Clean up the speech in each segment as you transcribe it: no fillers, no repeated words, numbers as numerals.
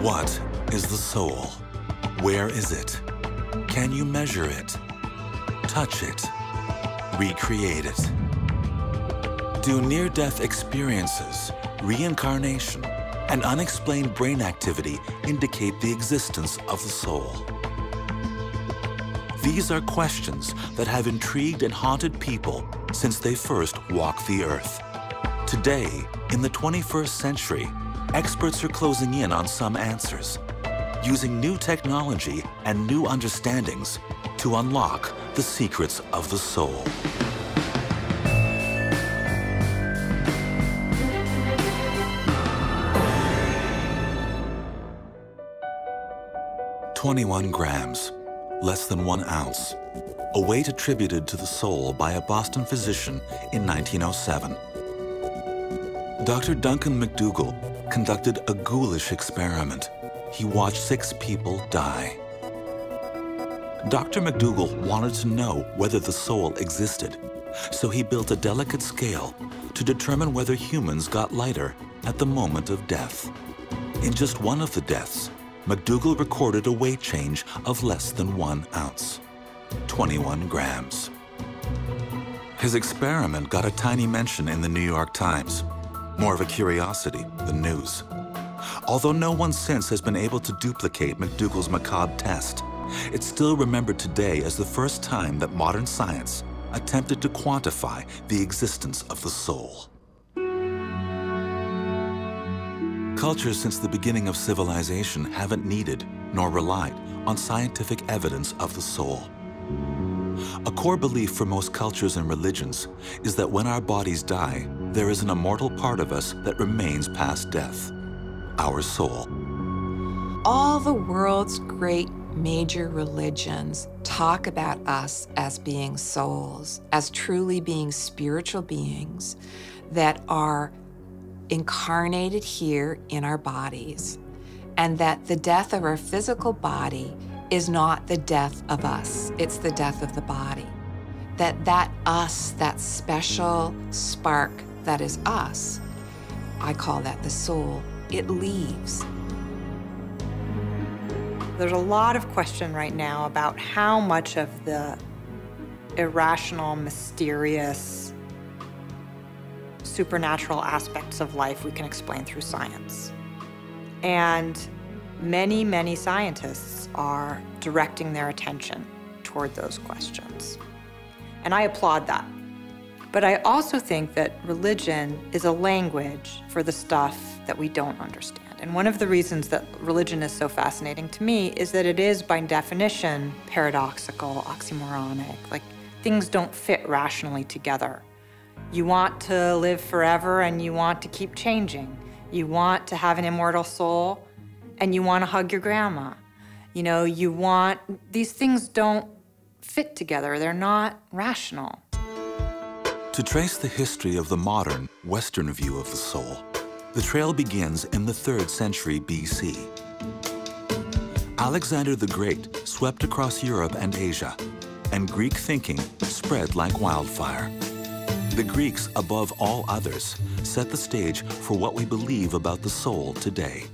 What is the soul? Where is it? Can you measure it? Touch it? Recreate it? Do near-death experiences, reincarnation, and unexplained brain activity indicate the existence of the soul? These are questions that have intrigued and haunted people since they first walked the earth. Today, in the 21st century, experts are closing in on some answers, using new technology and new understandings to unlock the secrets of the soul. "21 grams, less than 1 ounce, a weight attributed to the soul by a Boston physician in 1907. Dr. Duncan McDougall conducted a ghoulish experiment. He watched 6 people die. Dr. McDougall wanted to know whether the soul existed, so he built a delicate scale to determine whether humans got lighter at the moment of death. In just one of the deaths, McDougall recorded a weight change of less than 1 ounce, 21 grams. His experiment got a tiny mention in the New York Times, more of a curiosity than news. Although no one since has been able to duplicate McDougall's macabre test, it's still remembered today as the first time that modern science attempted to quantify the existence of the soul. Cultures since the beginning of civilization haven't needed nor relied on scientific evidence of the soul. A core belief for most cultures and religions is that when our bodies die, there is an immortal part of us that remains past death, our soul. All the world's great major religions talk about us as being souls, as truly being spiritual beings that are incarnated here in our bodies, and that the death of our physical body is not the death of us, it's the death of the body. That us, that special spark that is us, I call that the soul, it leaves. There's a lot of question right now about how much of the irrational, mysterious, supernatural aspects of life we can explain through science. And many, many scientists are directing their attention toward those questions. And I applaud that. But I also think that religion is a language for the stuff that we don't understand. And one of the reasons that religion is so fascinating to me is that it is, by definition, paradoxical, oxymoronic. Like, things don't fit rationally together. You want to live forever and you want to keep changing. You want to have an immortal soul and you want to hug your grandma. You know, these things don't fit together. They're not rational. To trace the history of the modern, Western view of the soul, the trail begins in the 3rd century BC. Alexander the Great swept across Europe and Asia, and Greek thinking spread like wildfire. The Greeks, above all others, set the stage for what we believe about the soul today.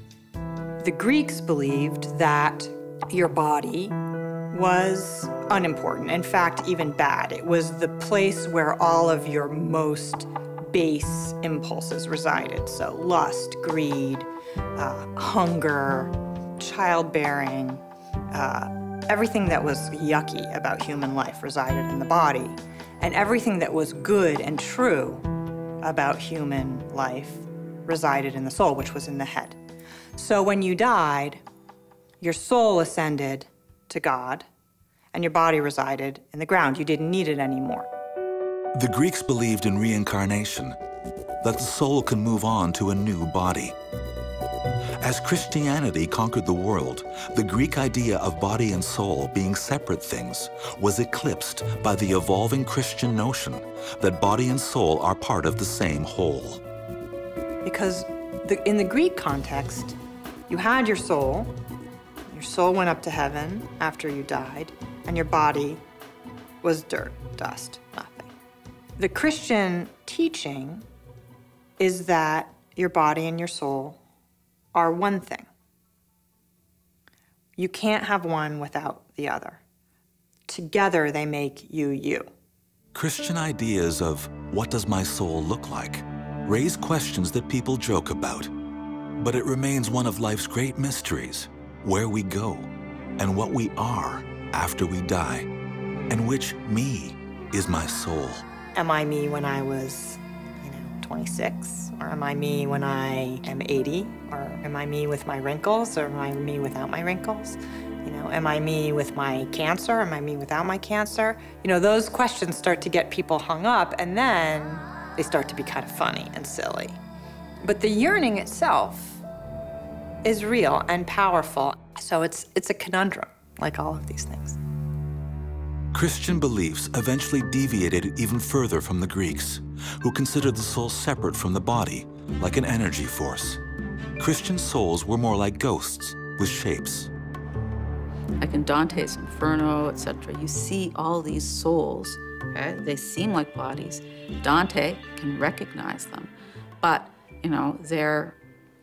The Greeks believed that your body was unimportant, in fact, even bad. It was the place where all of your most base impulses resided. So lust, greed, hunger, childbearing, everything that was yucky about human life resided in the body. And everything that was good and true about human life resided in the soul, which was in the head. So when you died, your soul ascended to God, and your body resided in the ground. You didn't need it anymore. The Greeks believed in reincarnation, that the soul can move on to a new body. As Christianity conquered the world, the Greek idea of body and soul being separate things was eclipsed by the evolving Christian notion that body and soul are part of the same whole. Because in the Greek context, you had your soul went up to heaven after you died, and your body was dirt, dust, nothing. The Christian teaching is that your body and your soul are one thing. You can't have one without the other. Together, they make you, you. Christian ideas of what does my soul look like raise questions that people joke about. But it remains one of life's great mysteries, where we go and what we are after we die, and which me is my soul. Am I me when I was, 26? Or am I me when I am 80? Or am I me with my wrinkles? Or am I me without my wrinkles? Am I me with my cancer? Am I me without my cancer? Those questions start to get people hung up, and then they start to be kind of funny and silly. But the yearning itself is real and powerful. So it's a conundrum, like all of these things. Christian beliefs eventually deviated even further from the Greeks, who considered the soul separate from the body, like an energy force. Christian souls were more like ghosts with shapes. Like in Dante's Inferno, etc., you see all these souls, okay? They seem like bodies. Dante can recognize them, but, they're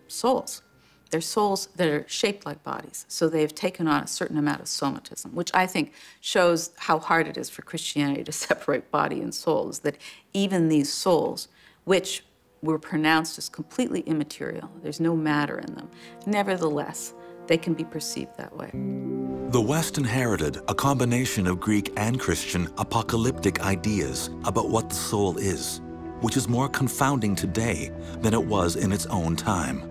souls. They're souls that are shaped like bodies. So they've taken on a certain amount of somatism, which I think shows how hard it is for Christianity to separate body and soul, is that even these souls, which were pronounced as completely immaterial, there's no matter in them, nevertheless, they can be perceived that way. The West inherited a combination of Greek and Christian apocalyptic ideas about what the soul is, which is more confounding today than it was in its own time.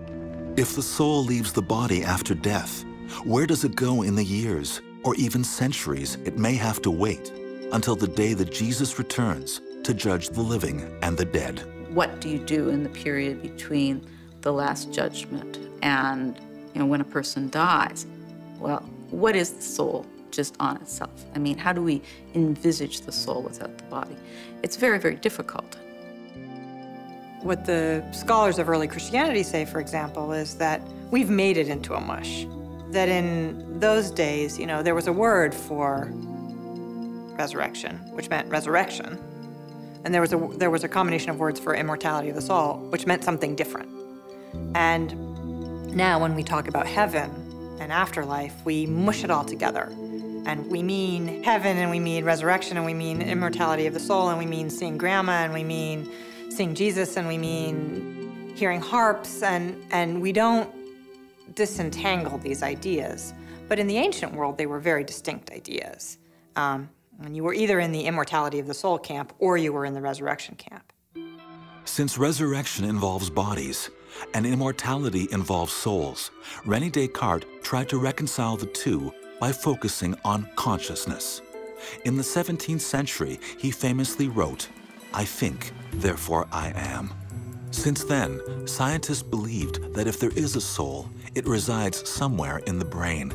If the soul leaves the body after death, where does it go in the years, or even centuries it may have to wait until the day that Jesus returns to judge the living and the dead? What do you do in the period between the Last Judgment and when a person dies? Well, what is the soul just on itself? I mean, how do we envisage the soul without the body? It's very, very difficult. What the scholars of early Christianity say, for example, is that we've made it into a mush. That in those days, there was a word for resurrection, which meant resurrection. And there was a combination of words for immortality of the soul, which meant something different. And now when we talk about heaven and afterlife, we mush it all together. And we mean heaven, and we mean resurrection, and we mean immortality of the soul, and we mean seeing grandma, and we mean seeing Jesus, and we mean hearing harps, and we don't disentangle these ideas. But in the ancient world, they were very distinct ideas. And you were either in the immortality of the soul camp, or you were in the resurrection camp. Since resurrection involves bodies and immortality involves souls, René Descartes tried to reconcile the two by focusing on consciousness. In the 17th century, he famously wrote, "I think, therefore I am." Since then, scientists believed that if there is a soul, it resides somewhere in the brain,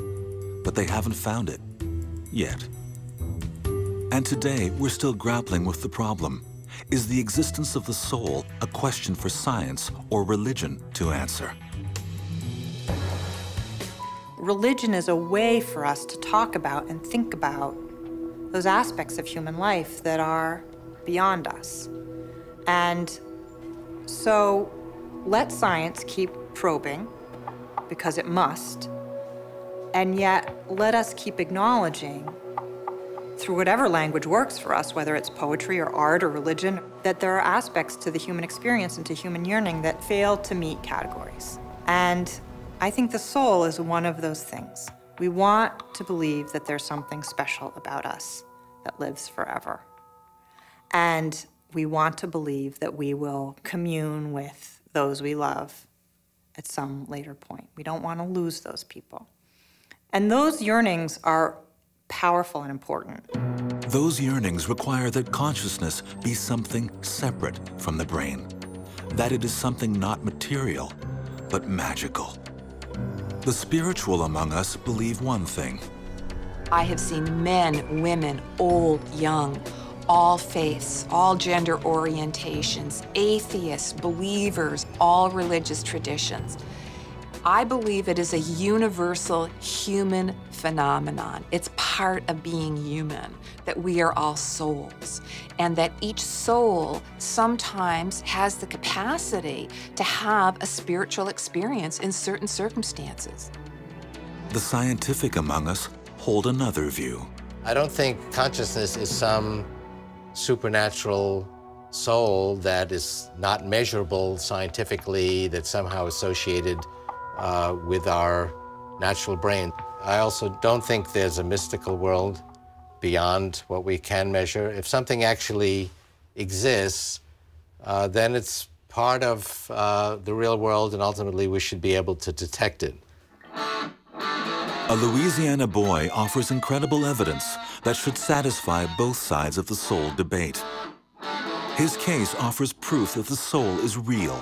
but they haven't found it yet. And today, we're still grappling with the problem. Is the existence of the soul a question for science or religion to answer? Religion is a way for us to talk about and think about those aspects of human life that are beyond us. And so let science keep probing, because it must, and yet let us keep acknowledging, through whatever language works for us, whether it's poetry or art or religion, that there are aspects to the human experience and to human yearning that fail to meet categories. And I think the soul is one of those things. We want to believe that there's something special about us that lives forever. And we want to believe that we will commune with those we love at some later point. We don't want to lose those people. And those yearnings are powerful and important. Those yearnings require that consciousness be something separate from the brain, that it is something not material, but magical. The spiritual among us believe one thing. I have seen men, women, old, young, all faiths, all gender orientations, atheists, believers, all religious traditions. I believe it is a universal human phenomenon. It's part of being human, that we are all souls, and that each soul sometimes has the capacity to have a spiritual experience in certain circumstances. The scientific among us hold another view. I don't think consciousness is some supernatural soul that is not measurable scientifically, that's somehow associated with our natural brain. I also don't think there's a mystical world beyond what we can measure. If something actually exists, then it's part of the real world, and ultimately we should be able to detect it. A Louisiana boy offers incredible evidence that should satisfy both sides of the soul debate. His case offers proof that the soul is real,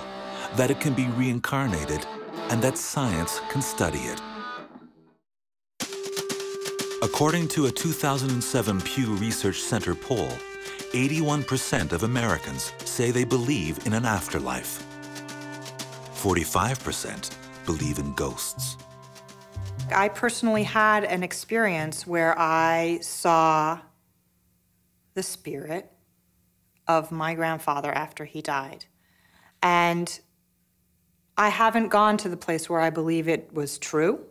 that it can be reincarnated, and that science can study it. According to a 2007 Pew Research Center poll, 81% of Americans say they believe in an afterlife. 45% believe in ghosts. I personally had an experience where I saw the spirit of my grandfather after he died. And I haven't gone to the place where I believe it was true.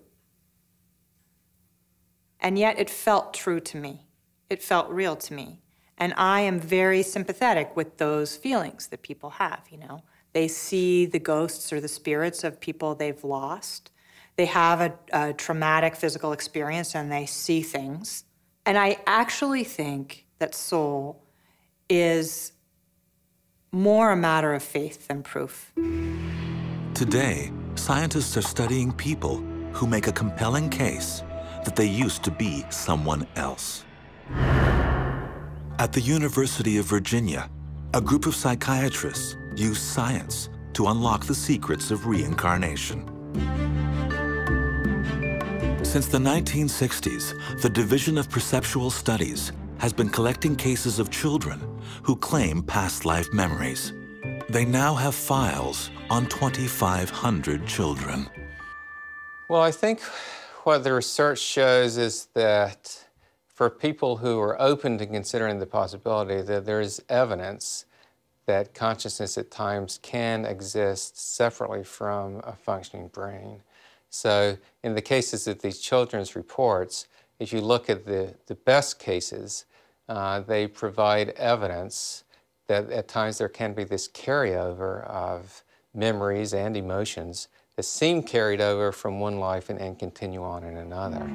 And yet it felt true to me. It felt real to me. And I am very sympathetic with those feelings that people have, you know. They see the ghosts or the spirits of people they've lost. They have a traumatic physical experience and they see things. And I actually think that soul is more a matter of faith than proof. Today, scientists are studying people who make a compelling case that they used to be someone else. At the University of Virginia, a group of psychiatrists use science to unlock the secrets of reincarnation. Since the 1960s, the Division of Perceptual Studies has been collecting cases of children who claim past life memories. They now have files on 2,500 children. Well, I think what the research shows is that for people who are open to considering the possibility that there is evidence that consciousness at times can exist separately from a functioning brain. So in the cases of these children's reports, if you look at the best cases, they provide evidence that at times there can be this carryover of memories and emotions that seem carried over from one life and continue on in another.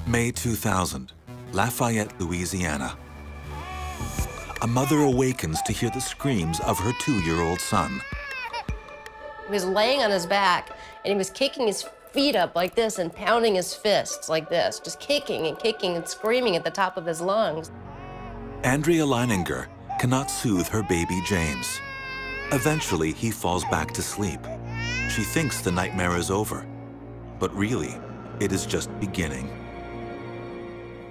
May 2000, Lafayette, Louisiana. A mother awakens to hear the screams of her 2-year-old son. He was laying on his back, and he was kicking his feet up like this and pounding his fists like this, just kicking and screaming at the top of his lungs. Andrea Leininger cannot soothe her baby James. Eventually, he falls back to sleep. She thinks the nightmare is over, but really, it is just beginning.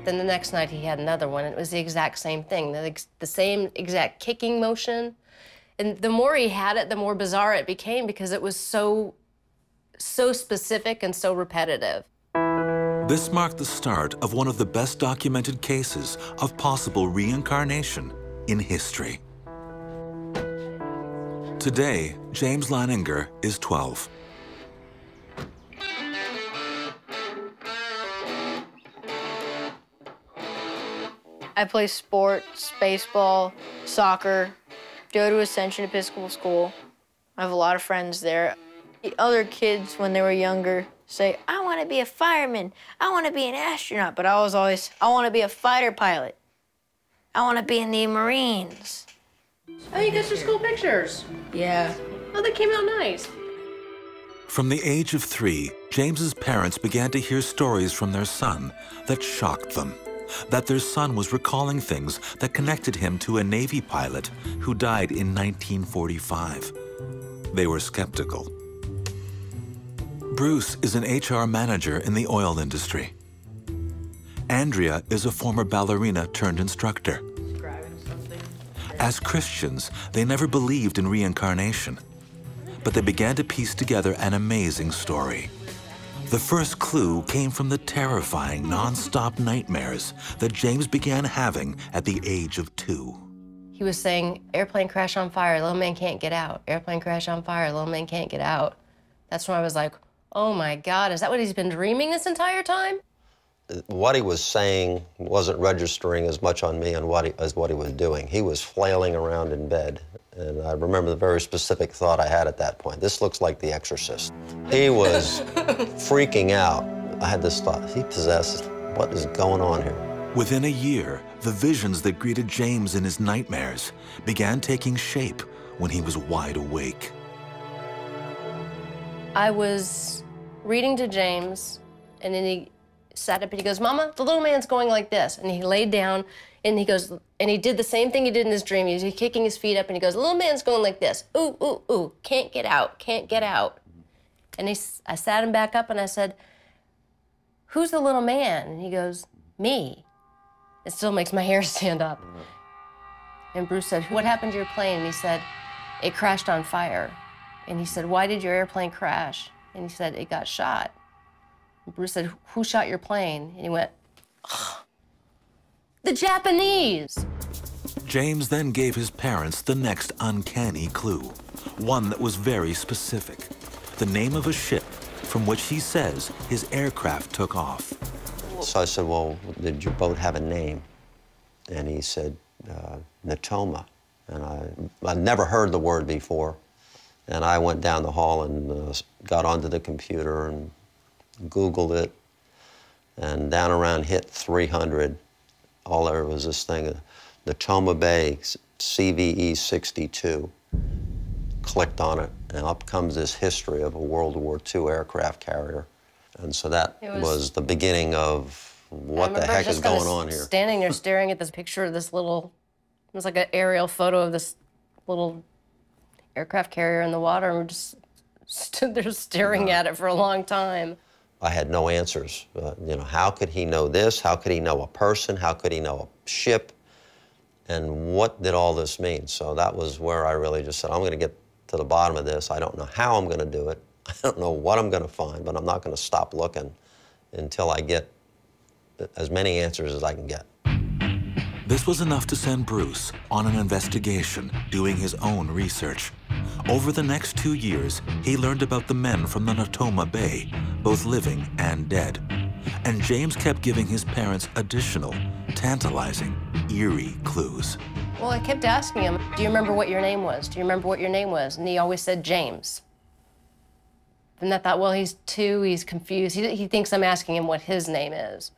Then the next night, he had another one, and it was the exact same thing, the same exact kicking motion. And the more he had it, the more bizarre it became because it was so specific and so repetitive. This marked the start of one of the best documented cases of possible reincarnation in history. Today, James Leininger is 12. I play sports, baseball, soccer, go to Ascension Episcopal School. I have a lot of friends there. The other kids, when they were younger, say, I want to be a fireman, I want to be an astronaut, but I was always, I want to be a fighter pilot. I want to be in the Marines. Oh, you got some school pictures. Yeah. Oh, they came out nice. From the age of 3, James's parents began to hear stories from their son that shocked them. That their son was recalling things that connected him to a Navy pilot who died in 1945. They were skeptical. Bruce is an HR manager in the oil industry. Andrea is a former ballerina turned instructor. As Christians, they never believed in reincarnation, but they began to piece together an amazing story. The first clue came from the terrifying, non-stop nightmares that James began having at the age of 2. He was saying, airplane crash on fire, little man can't get out. Airplane crash on fire, little man can't get out. That's when I was like, Oh my God, is that what he's been dreaming this entire time? What he was saying wasn't registering as much on me as what he was doing. He was flailing around in bed. And I remember the very specific thought I had at that point. This looks like The Exorcist. He was freaking out. I had this thought, is he possessed? What is going on here? Within a year, the visions that greeted James in his nightmares began taking shape when he was wide awake. I was reading to James, and then he sat up and he goes, Mama, the little man's going like this. And he laid down, and he goes, and he did the same thing he did in his dream. He was kicking his feet up, and he goes, the little man's going like this. Ooh, ooh, ooh, can't get out, can't get out. And I sat him back up, and I said, who's the little man? And he goes, me. It still makes my hair stand up. And Bruce said, what happened to your plane? And he said, it crashed on fire. And he said, why did your airplane crash? And he said, it got shot. And Bruce said, who shot your plane? And he went, oh, the Japanese. James then gave his parents the next uncanny clue, one that was very specific, the name of a ship from which he says his aircraft took off. So I said, well, did your boat have a name? And he said, Natoma. And I'd never heard the word before. And I went down the hall and got onto the computer and Googled it. And down around hit 300, all there was this thing, Natoma Bay, CVE 62. Clicked on it, and up comes this history of a World War II aircraft carrier. And so that was the beginning of what the heck is going on here. Standing there staring at this picture of this little, it was like an aerial photo of this little aircraft carrier in the water, and we just stood there staring at it for a long time. I had no answers. You know, how could he know this? How could he know a person? How could he know a ship? And what did all this mean? So that was where I really just said, I'm going to get to the bottom of this. I don't know how I'm going to do it. I don't know what I'm going to find, but I'm not going to stop looking until I get as many answers as I can get. This was enough to send Bruce on an investigation, doing his own research. Over the next 2 years, he learned about the men from the Natoma Bay, both living and dead. And James kept giving his parents additional, tantalizing, eerie clues. Well, I kept asking him, do you remember what your name was? Do you remember what your name was? And he always said James. And I thought, well, he's 2, he's confused. He thinks I'm asking him what his name is.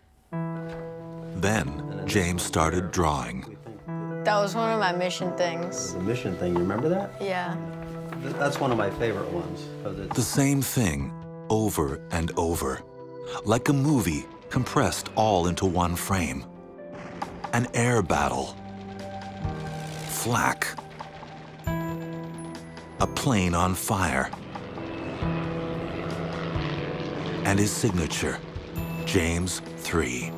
Then James started drawing. That was one of my mission things. The mission thing, you remember that? Yeah. That's one of my favorite ones. The same thing, over and over. Like a movie compressed all into one frame. An air battle. Flak. A plane on fire. And his signature, James 3.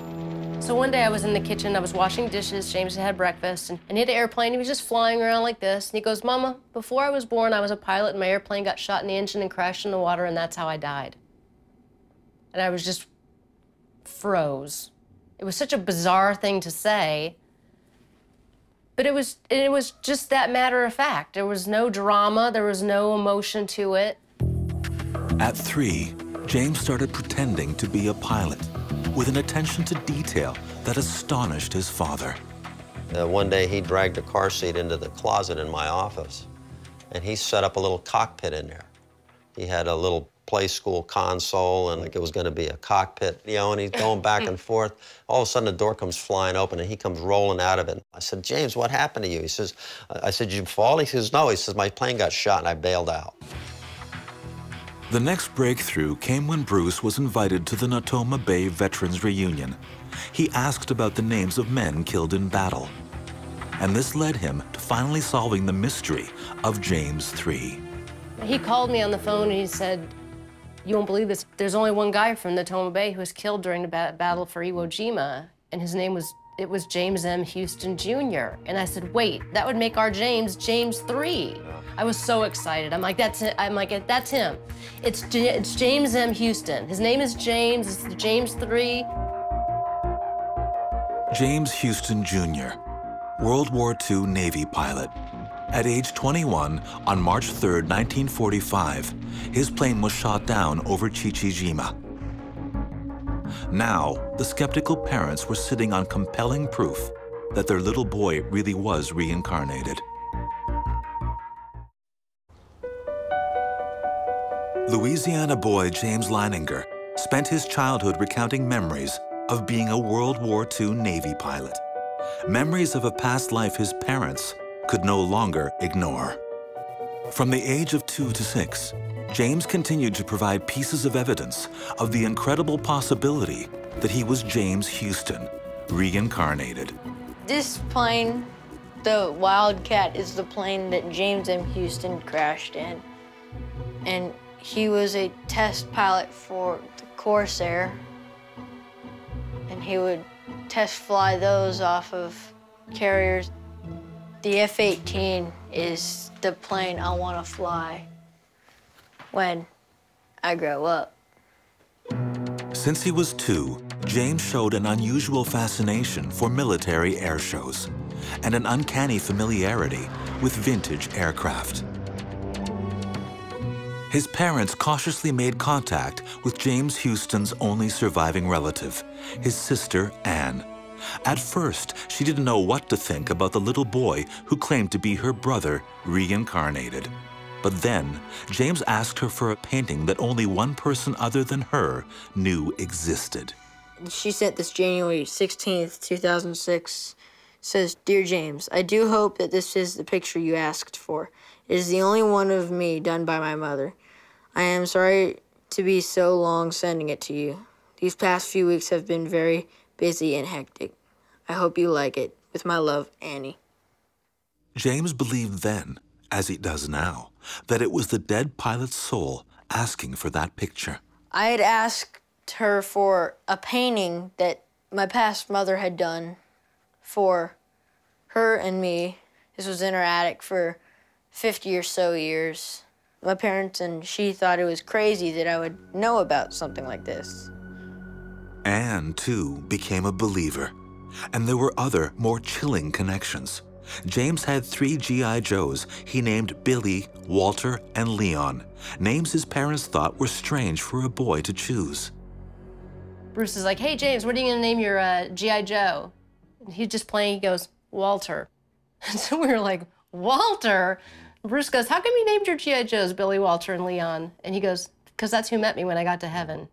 So one day I was in the kitchen, I was washing dishes, James had breakfast, and he had an airplane, he was just flying around like this, and he goes, Mama, before I was born, I was a pilot, and my airplane got shot in the engine and crashed in the water, and that's how I died. And I was just froze. It was such a bizarre thing to say, but it was just that matter of fact. There was no drama, there was no emotion to it. At 3, James started pretending to be a pilot, with an attention to detail that astonished his father. One day he dragged a car seat into the closet in my office, and he set up a little cockpit in there. He had a little play school console, and like it was going to be a cockpit, you know, and he's going back and forth. All of a sudden, the door comes flying open, and he comes rolling out of it. I said, James, what happened to you? He says, I said, did you fall? He says, no. He says, my plane got shot, and I bailed out. The next breakthrough came when Bruce was invited to the Natoma Bay Veterans Reunion. He asked about the names of men killed in battle. And this led him to finally solving the mystery of James 3. He called me on the phone and he said, you won't believe this, there's only one guy from Natoma Bay who was killed during the battle for Iwo Jima, and his name was, James M. Houston Jr. And I said, wait, that would make our James 3. I was so excited. I'm like, that's him. It's James M. Houston. His name is James, it's the James 3. James Houston Jr., World War II Navy pilot, At age 21, on March 3, 1945, his plane was shot down over Chichijima. Now, the skeptical parents were sitting on compelling proof that their little boy really was reincarnated. Louisiana boy James Leininger spent his childhood recounting memories of being a World War II Navy pilot. Memories of a past life his parents could no longer ignore. From the age of 2 to 6, James continued to provide pieces of evidence of the incredible possibility that he was James Houston, reincarnated. This plane, the Wildcat, is the plane that James M. Houston crashed in. And he was a test pilot for the Corsair. And he would test fly those off of carriers. The F-18 is the plane I want to fly when I grow up. Since he was 2, James showed an unusual fascination for military air shows and an uncanny familiarity with vintage aircraft. His parents cautiously made contact with James Houston's only surviving relative, his sister, Anne. At first, she didn't know what to think about the little boy who claimed to be her brother reincarnated. But then, James asked her for a painting that only one person other than her knew existed. She sent this January 16th, 2006. It says, "Dear James, I do hope that this is the picture you asked for. It is the only one of me done by my mother. I am sorry to be so long sending it to you. These past few weeks have been very busy and hectic. I hope you like it. With my love, Annie." James believed then, as he does now, that it was the dead pilot's soul asking for that picture. I had asked her for a painting that my past mother had done for her and me. This was in her attic for 50 or so years. My parents and she thought it was crazy that I would know about something like this. Anne, too, became a believer. And there were other, more chilling connections. James had 3 G.I. Joes he named Billy, Walter, and Leon, names his parents thought were strange for a boy to choose. Bruce is like, "Hey, James, what are you going to name your G.I. Joe?" And he's just playing, he goes, "Walter." And so we were like, "Walter?" Bruce goes, "How come you named your G.I. Joes Billy, Walter, and Leon?" And he goes, "Because that's who met me when I got to heaven."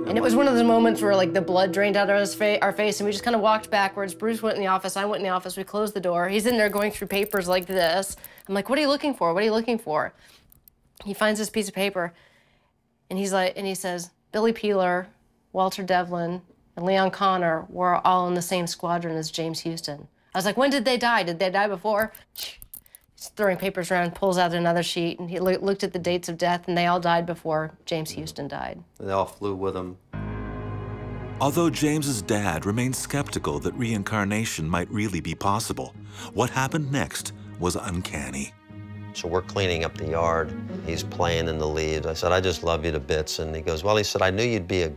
And it was one of those moments where like the blood drained out of our face and we just kind of walked backwards. Bruce went in the office, I went in the office, we closed the door. He's in there going through papers like this. I'm like, "What are you looking for? What are you looking for?" He finds this piece of paper and he's like, and he says, "Billy Peeler, Walter Devlin, and Leon Connor were all in the same squadron as James Houston." I was like, "When did they die? Did they die before?" He's throwing papers around, pulls out another sheet, and he looked at the dates of death, and they all died before James Houston died. They all flew with him. Although James's dad remained skeptical that reincarnation might really be possible, what happened next was uncanny. So we're cleaning up the yard. He's playing in the leaves. I said, "I just love you to bits." And he goes, "Well," he said, "I knew you'd be a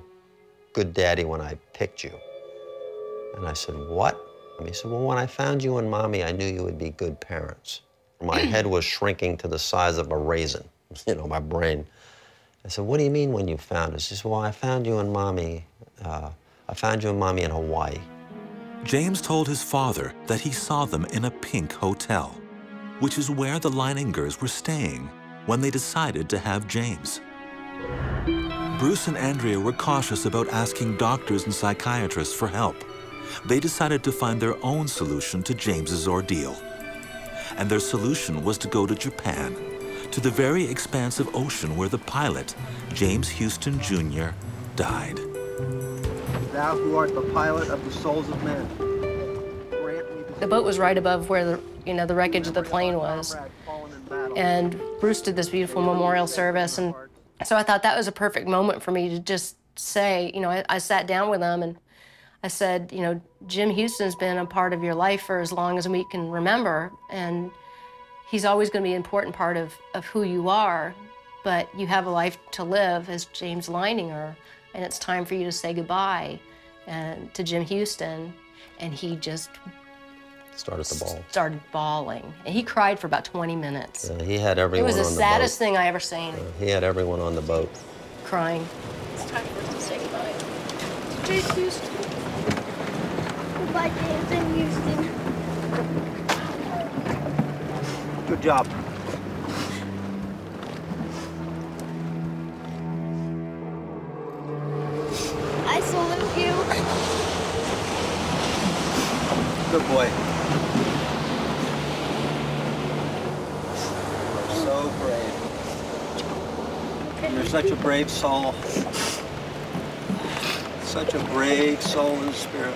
good daddy when I picked you." And I said, "What?" And he said, "Well, when I found you and Mommy, I knew you would be good parents." My head was shrinking to the size of a raisin, my brain. I said, "What do you mean when you found us?" He said, "Well, I found you and Mommy. I found you and Mommy in Hawaii." James told his father that he saw them in a pink hotel, which is where the Leiningers were staying when they decided to have James. Bruce and Andrea were cautious about asking doctors and psychiatrists for help. They decided to find their own solution to James's ordeal. And their solution was to go to Japan, to the very expansive ocean where the pilot, James Houston Jr., died. "Thou who art the pilot of the souls of men." The boat was right above where the wreckage of the plane was. And Bruce did this beautiful memorial service. And so I thought that was a perfect moment for me to just say, I sat down with him and I said, "Jim Houston's been a part of your life for as long as we can remember. And he's always going to be an important part of who you are. But you have a life to live as James Leininger. And it's time for you to say goodbye to Jim Houston. and he just started bawling. And he cried for about 20 minutes. He had everyone on the boat. It was the saddest thing I ever seen. He had everyone on the boat. Crying. It's time for us to say goodbye. James Houston. Goodbye, James and Houston. Good job. I salute you. Good boy. You're so brave. You're such a brave soul. Such a brave soul and spirit.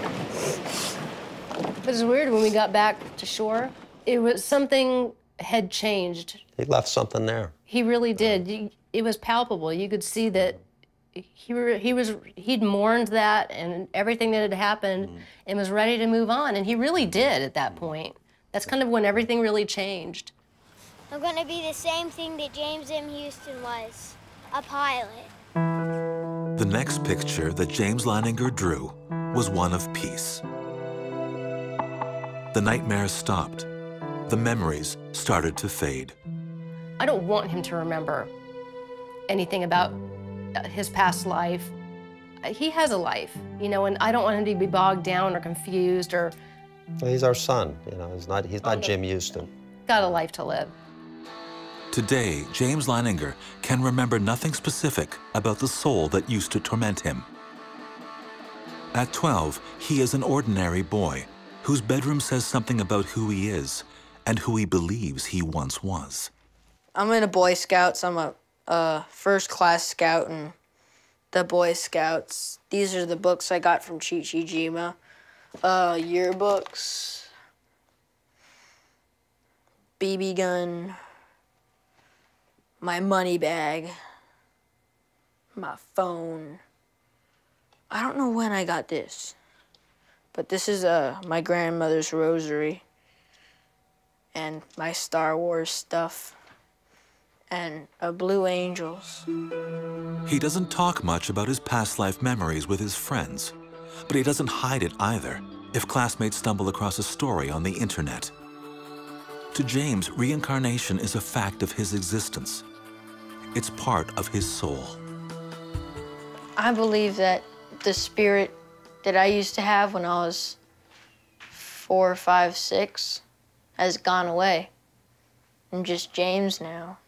It was weird when we got back to shore. It was something had changed. He left something there. He really did. It was palpable. You could see that he'd mourned that and everything that had happened and was ready to move on. And he really did at that point. That's kind of when everything really changed. I'm gonna be the same thing that James M. Houston was, a pilot. The next picture that James Leininger drew was one of peace. The nightmares stopped. The memories started to fade. I don't want him to remember anything about his past life. He has a life, you know, and I don't want him to be bogged down or confused or... Well, he's our son, you know, he's not Jim Houston. Got a life to live. Today, James Leininger can remember nothing specific about the soul that used to torment him. At 12, he is an ordinary boy whose bedroom says something about who he is and who he believes he once was. I'm in a Boy Scouts. I'm a first-class scout in the Boy Scouts. These are the books I got from Chichijima. Yearbooks, BB gun, my money bag, my phone. I don't know when I got this, but this is my grandmother's rosary and my Star Wars stuff and Blue Angels. He doesn't talk much about his past life memories with his friends, but he doesn't hide it either if classmates stumble across a story on the internet. To James, reincarnation is a fact of his existence. It's part of his soul. I believe that the spirit that I used to have when I was 4, 5, 6 has gone away. I'm just James now.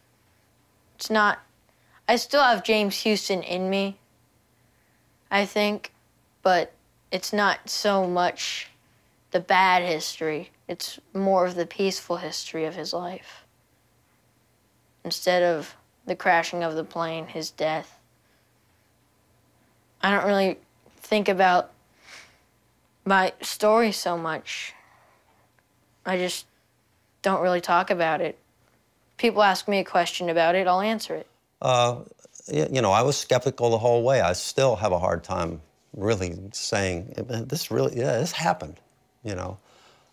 It's not, I still have James Houston in me, I think, but it's not so much the bad history. It's more of the peaceful history of his life. Instead of the crashing of the plane, his death. I don't really think about my story so much. I just don't really talk about it. People ask me a question about it, I'll answer it. You know, I was skeptical the whole way. I still have a hard time really saying, this happened, you know.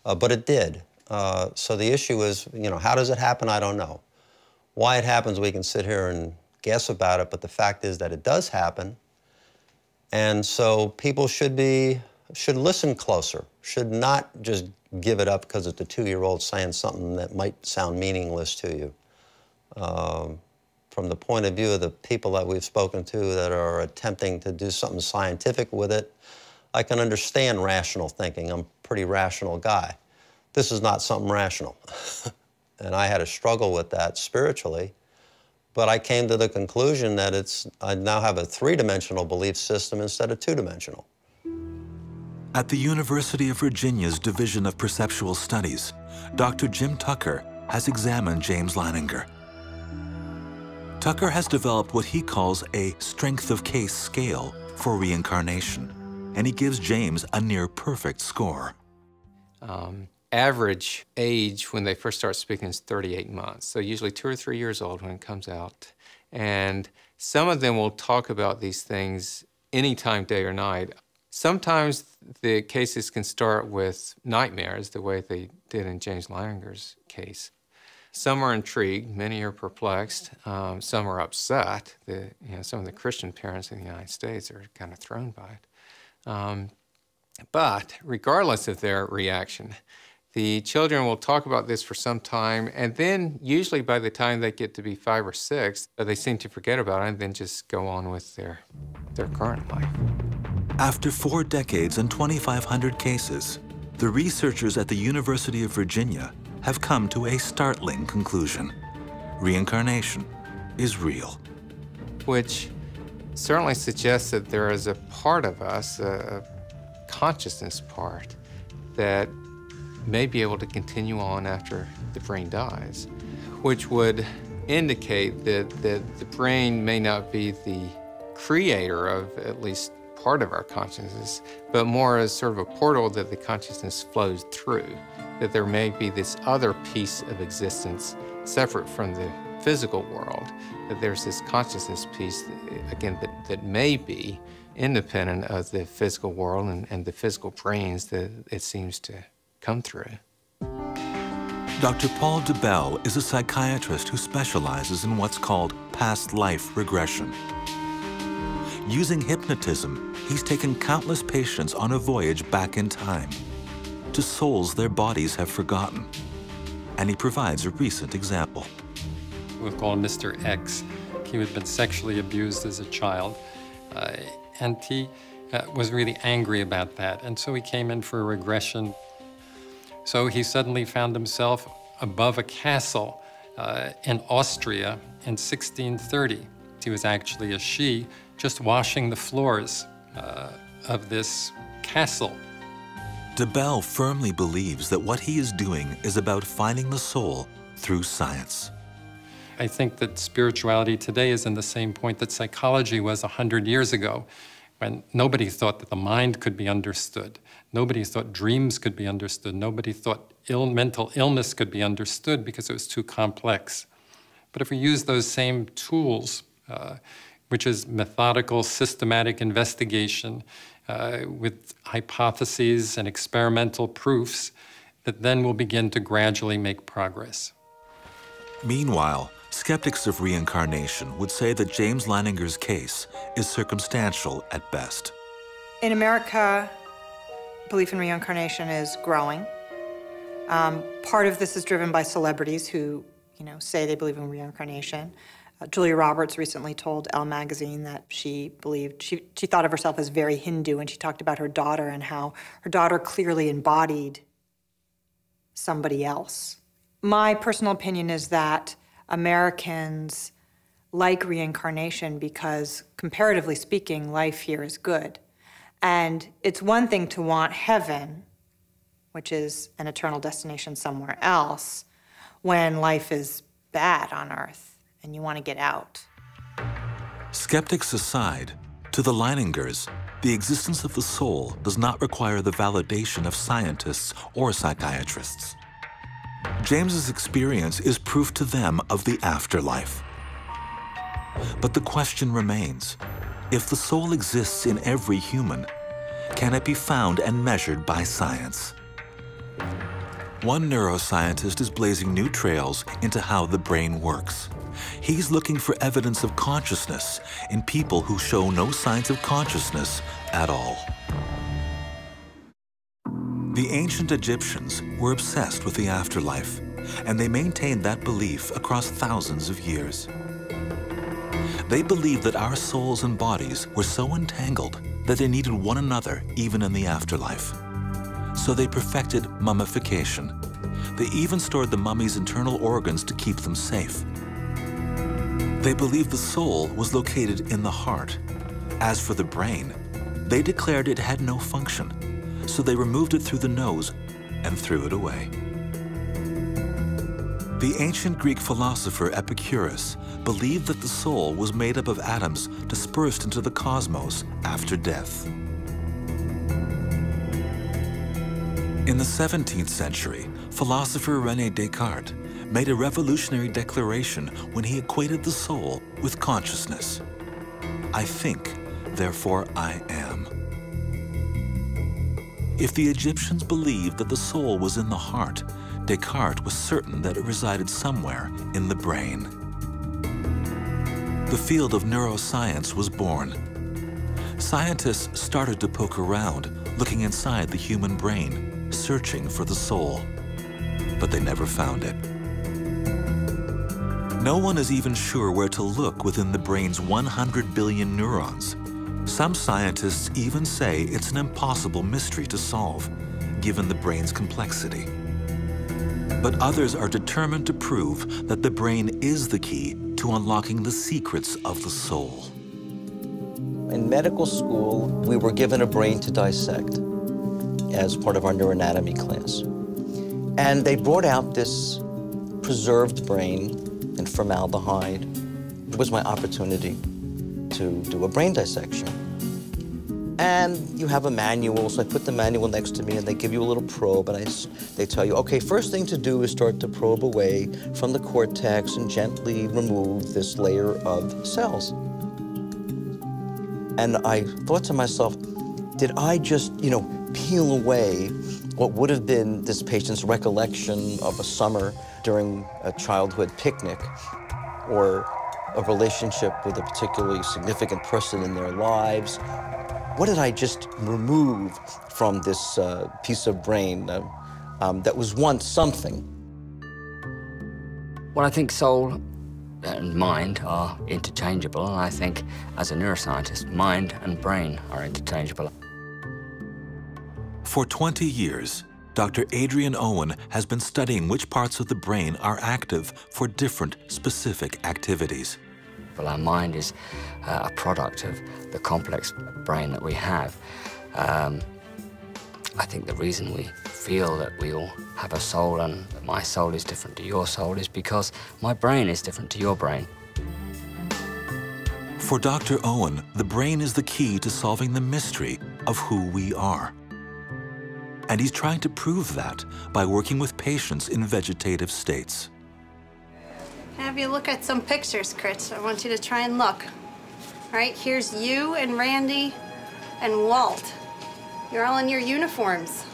But it did. So the issue is, you know, how does it happen? I don't know. Why it happens, we can sit here and guess about it, but the fact is that it does happen. And so people should listen closer, should not just give it up because it's a 2-year-old saying something that might sound meaningless to you. From the point of view of the people that we've spoken to that are attempting to do something scientific with it, I can understand rational thinking. I'm a pretty rational guy. This is not something rational. And I had a struggle with that spiritually, but I came to the conclusion that I now have a 3-dimensional belief system instead of 2-dimensional. At the University of Virginia's Division of Perceptual Studies, Dr. Jim Tucker has examined James Leininger. Tucker has developed what he calls a strength of case scale for reincarnation, and he gives James a near-perfect score. Average age when they first start speaking is 38 months, so usually 2 or 3 years old when it comes out. And some of them will talk about these things anytime, day or night. Sometimes the cases can start with nightmares, the way they did in James Leininger's case. Some are intrigued, many are perplexed, some are upset. Some of the Christian parents in the United States are kind of thrown by it. But regardless of their reaction, the children will talk about this for some time, and then usually by the time they get to be 5 or 6, they seem to forget about it and then just go on with their current life. After 4 decades and 2,500 cases, the researchers at the University of Virginia have come to a startling conclusion. Reincarnation is real. Which certainly suggests that there is a part of us, a consciousness part, that may be able to continue on after the brain dies, which would indicate that the brain may not be the creator of at least part of our consciousness, but more as sort of a portal that the consciousness flows through, that there may be this other piece of existence separate from the physical world, that there's this consciousness piece, again, that may be independent of the physical world and the physical brains that it seems to come through. Dr. Paul DEBELL is a psychiatrist who specializes in what's called past life regression. Using hypnotism, he's taken countless patients on a voyage back in time to souls their bodies have forgotten. And he provides a recent example. We'll call him Mr. X. He had been sexually abused as a child, and he was really angry about that. And so he came in for a regression. So he suddenly found himself above a castle in Austria in 1630. He was actually a she, just washing the floors of this castle. DEBELL firmly believes that what he is doing is about finding the soul through science. I think that spirituality today is in the same point that psychology was 100 years ago, when nobody thought that the mind could be understood. Nobody thought dreams could be understood. Nobody thought mental illness could be understood because it was too complex. But if we use those same tools, which is methodical, systematic investigation with hypotheses and experimental proofs, that then we'll begin to gradually make progress. Meanwhile, skeptics of reincarnation would say that James Leininger's case is circumstantial at best. In America, belief in reincarnation is growing. Part of this is driven by celebrities who, say they believe in reincarnation. Julia Roberts recently told Elle magazine that she thought of herself as very Hindu, and she talked about her daughter and how her daughter clearly embodied somebody else. My personal opinion is that Americans like reincarnation because, comparatively speaking, life here is good. And it's one thing to want heaven, which is an eternal destination somewhere else, when life is bad on Earth and you want to get out. Skeptics aside, to the Leiningers, the existence of the soul does not require the validation of scientists or psychiatrists. James's experience is proof to them of the afterlife. But the question remains, if the soul exists in every human, can it be found and measured by science? One neuroscientist is blazing new trails into how the brain works. He's looking for evidence of consciousness in people who show no signs of consciousness at all. The ancient Egyptians were obsessed with the afterlife, and they maintained that belief across thousands of years. They believed that our souls and bodies were so entangled that they needed one another even in the afterlife. So they perfected mummification. They even stored the mummy's internal organs to keep them safe. They believed the soul was located in the heart. As for the brain, they declared it had no function, so they removed it through the nose and threw it away. The ancient Greek philosopher Epicurus believed that the soul was made up of atoms dispersed into the cosmos after death. In the 17th century, philosopher René Descartes made a revolutionary declaration when he equated the soul with consciousness. I think, therefore I am. If the Egyptians believed that the soul was in the heart, Descartes was certain that it resided somewhere in the brain. The field of neuroscience was born. Scientists started to poke around, looking inside the human brain, searching for the soul. But they never found it. No one is even sure where to look within the brain's 100 billion neurons. Some scientists even say it's an impossible mystery to solve, given the brain's complexity. But others are determined to prove that the brain is the key to unlocking the secrets of the soul. In medical school, we were given a brain to dissect as part of our neuroanatomy class. And they brought out this preserved brain in formaldehyde. It was my opportunity to do a brain dissection. And you have a manual, so I put the manual next to me, and they give you a little probe, and they tell you, okay, first thing to do is start to probe away from the cortex and gently remove this layer of cells. And I thought to myself, did I just, peel away what would have been this patient's recollection of a summer during a childhood picnic or a relationship with a particularly significant person in their lives? What did I just remove from this piece of brain that was once something? Well, I think soul and mind are interchangeable, and I think, as a neuroscientist, mind and brain are interchangeable. For 20 years, Dr. Adrian Owen has been studying which parts of the brain are active for different specific activities. Well, our mind is a product of the complex brain that we have. I think the reason we feel that we all have a soul and that my soul is different to your soul is because my brain is different to your brain. For Dr. Owen, the brain is the key to solving the mystery of who we are. And he's trying to prove that by working with patients in vegetative states. Have you look at some pictures, Chris. I want you to try and look. All right, here's you and Randy and Walt. You're all in your uniforms.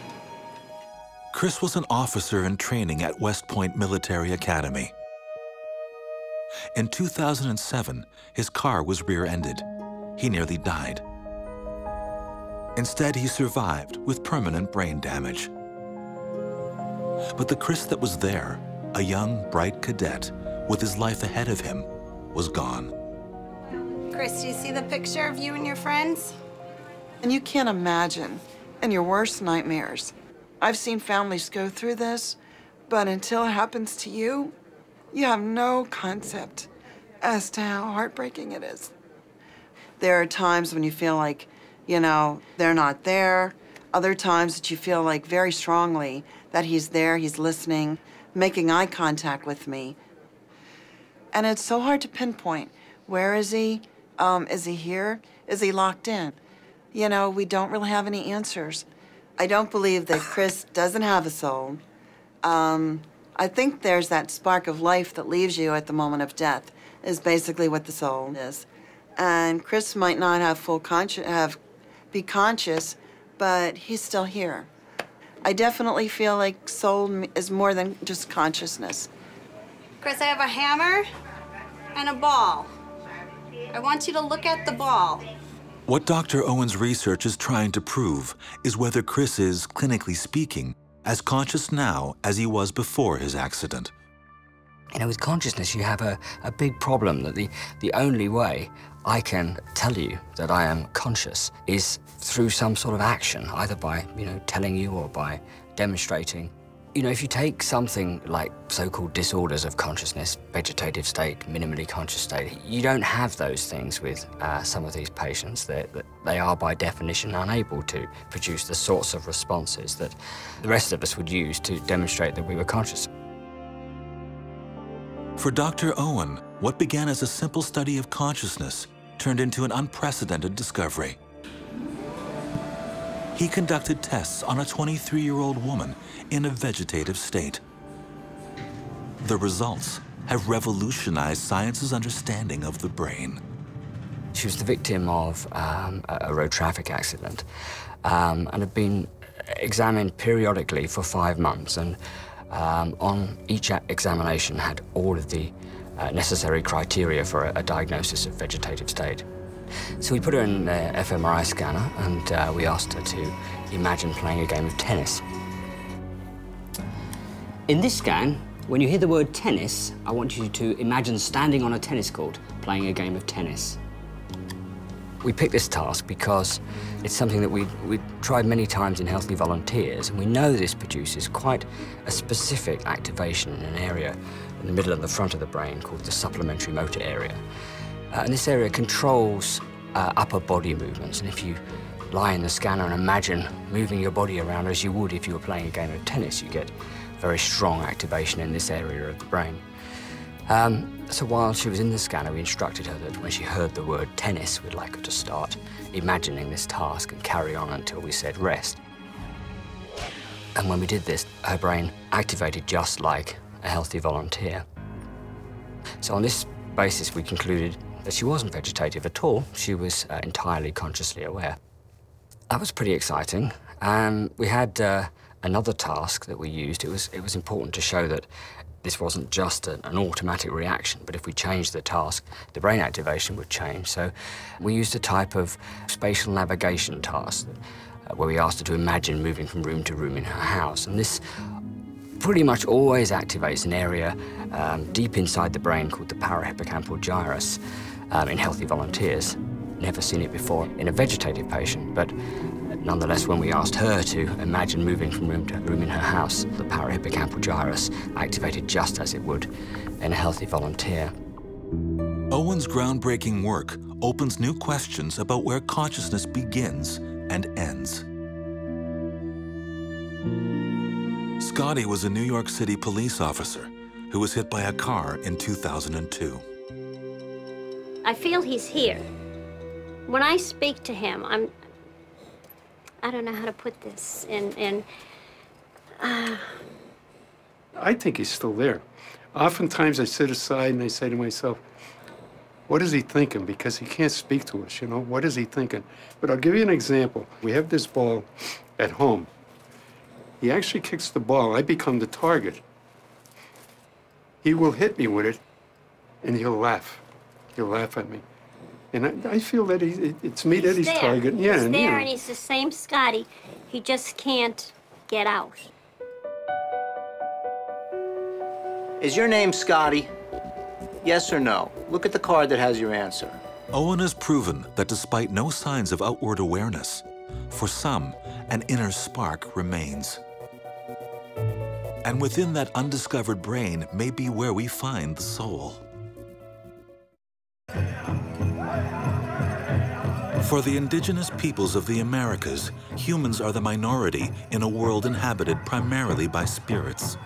Chris was an officer in training at West Point Military Academy. In 2007, his car was rear-ended. He nearly died. Instead, he survived with permanent brain damage. But the Chris that was there, a young, bright cadet with his life ahead of him, was gone. Chris, do you see the picture of you and your friends? And you can't imagine, in your worst nightmares. I've seen families go through this, but until it happens to you, you have no concept as to how heartbreaking it is. There are times when you feel like, they're not there. Other times that you feel like very strongly that he's there, he's listening, making eye contact with me. And it's so hard to pinpoint. Where is he? Is he here? Is he locked in? We don't really have any answers. I don't believe that Chris doesn't have a soul. I think there's that spark of life that leaves you at the moment of death is basically what the soul is. And Chris might not have be conscious, but he's still here. I definitely feel like soul is more than just consciousness. Chris, I have a hammer and a ball. I want you to look at the ball. What Dr. Owen's research is trying to prove is whether Chris is, clinically speaking, as conscious now as he was before his accident. With consciousness, you have a big problem that the only way I can tell you that I am conscious is through some sort of action, either by, telling you or by demonstrating. If you take something like so-called disorders of consciousness, vegetative state, minimally conscious state, you don't have those things with some of these patients. They are, by definition, unable to produce the sorts of responses that the rest of us would use to demonstrate that we were conscious. For Dr. Owen, what began as a simple study of consciousness turned into an unprecedented discovery. He conducted tests on a 23-year-old woman in a vegetative state. The results have revolutionized science's understanding of the brain. She was the victim of a road traffic accident and had been examined periodically for 5 months, and on each examination had all of the necessary criteria for a diagnosis of vegetative state. So we put her in the fMRI scanner, and we asked her to imagine playing a game of tennis. In this scan, when you hear the word tennis, I want you to imagine standing on a tennis court playing a game of tennis. We picked this task because it's something that we've tried many times in healthy volunteers, and we know this produces quite a specific activation in an area in the middle of the front of the brain called the supplementary motor area. And this area controls upper body movements, and if you lie in the scanner and imagine moving your body around as you would if you were playing a game of tennis, you get very strong activation in this area of the brain. So while she was in the scanner, we instructed her that when she heard the word tennis, we'd like her to start imagining this task and carry on until we said rest. And when we did this, her brain activated just like a healthy volunteer. So on this basis, we concluded that she wasn't vegetative at all. She was entirely consciously aware. That was pretty exciting. We had another task that we used. It was important to show that this wasn't just an automatic reaction, but if we changed the task, the brain activation would change. So we used a type of spatial navigation task where we asked her to imagine moving from room to room in her house. And this pretty much always activates an area deep inside the brain called the parahippocampal gyrus in healthy volunteers. Never seen it before in a vegetative patient, but nonetheless, when we asked her to imagine moving from room to room in her house, the parahippocampal gyrus activated just as it would in a healthy volunteer. Owen's groundbreaking work opens new questions about where consciousness begins and ends. Scotty was a New York City police officer who was hit by a car in 2002. I feel he's here. When I speak to him, I don't know how to put this, I think he's still there. Oftentimes I sit aside and I say to myself, what is he thinking? Because he can't speak to us, you know? What is he thinking? But I'll give you an example. We have this ball at home. He actually kicks the ball. I become the target. He will hit me with it, and he'll laugh. He'll laugh at me. And I feel that it's me that he's targeting. Yeah, he's there, and he's the same Scotty. He just can't get out. Is your name Scotty? Yes or no? Look at the card that has your answer. Owen has proven that despite no signs of outward awareness, for some, an inner spark remains. And within that undiscovered brain may be where we find the soul. For the indigenous peoples of the Americas, humans are the minority in a world inhabited primarily by spirits.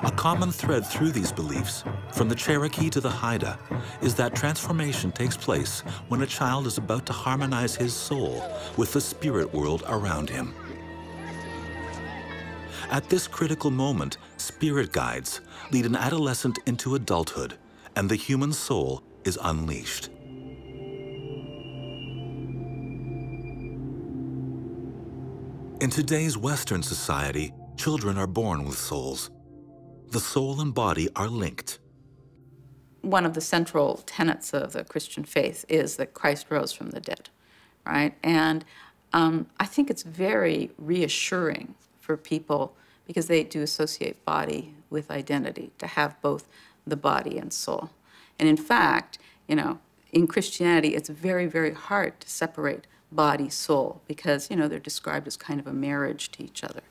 A common thread through these beliefs, from the Cherokee to the Haida, is that transformation takes place when a child is about to harmonize his soul with the spirit world around him. At this critical moment, spirit guides lead an adolescent into adulthood, and the human soul is unleashed. In today's Western society, children are born with souls. The soul and body are linked. One of the central tenets of the Christian faith is that Christ rose from the dead, right? And I think it's very reassuring for people, because they do associate body with identity, to have both the body and soul. And in fact, you know, in Christianity, it's very, very hard to separate body, soul, because, you know, they're described as kind of a marriage to each other.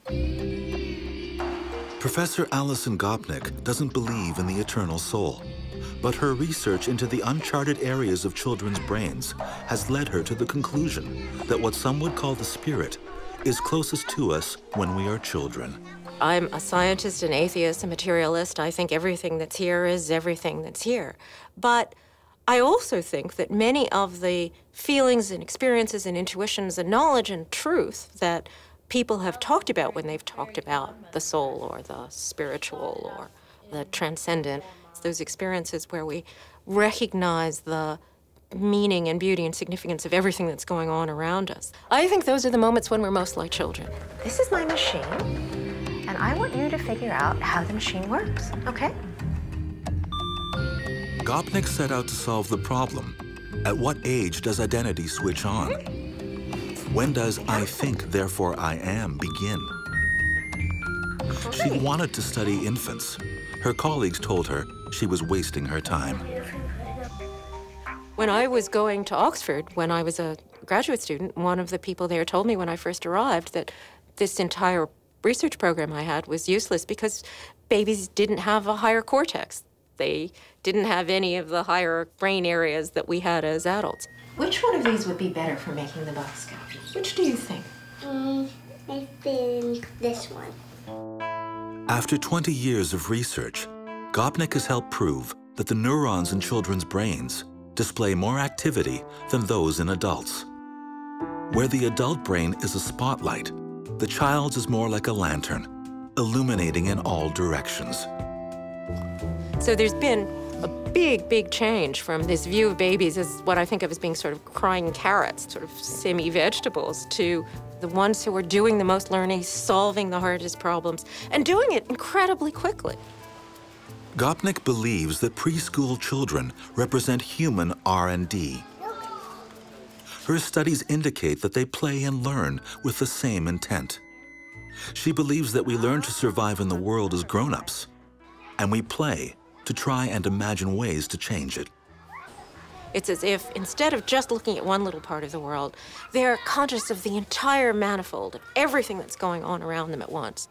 Professor ALISON GOPNIK doesn't believe in the eternal soul, but her research into the uncharted areas of children's brains has led her to the conclusion that what some would call the spirit is closest to us when we are children. I'm a scientist, an atheist, a materialist. I think everything that's here is everything that's here. But I also think that many of the feelings and experiences and intuitions and knowledge and truth that people have talked about when they've talked about the soul or the spiritual or the transcendent, those experiences where we recognize the meaning and beauty and significance of everything that's going on around us. I think those are the moments when we're most like children. This is my machine, and I want you to figure out how the machine works, okay? GOPNIK set out to solve the problem, At what age does identity switch on? When does I think, therefore I am begin? She wanted to study infants. Her colleagues told her she was wasting her time. When I was going to Oxford, when I was a graduate student, one of the people there told me when I first arrived that this entire research program I had was useless because babies didn't have a higher cortex. They didn't have any of the higher brain areas that we had as adults. Which one of these would be better for making the box cup? Which do you think? I think this one. After 20 years of research, GOPNIK has helped prove that the neurons in children's brains display more activity than those in adults. Where the adult brain is a spotlight, the child's is more like a lantern, illuminating in all directions. So there's been a big, big change from this view of babies as what I think of as being sort of crying carrots, sort of semi-vegetables, to the ones who are doing the most learning, solving the hardest problems, and doing it incredibly quickly. GOPNIK believes that preschool children represent human R&D. Her studies indicate that they play and learn with the same intent. She believes that we learn to survive in the world as grown-ups, and we play to try and imagine ways to change it. It's as if, instead of just looking at one little part of the world, they're conscious of the entire manifold of everything that's going on around them at once.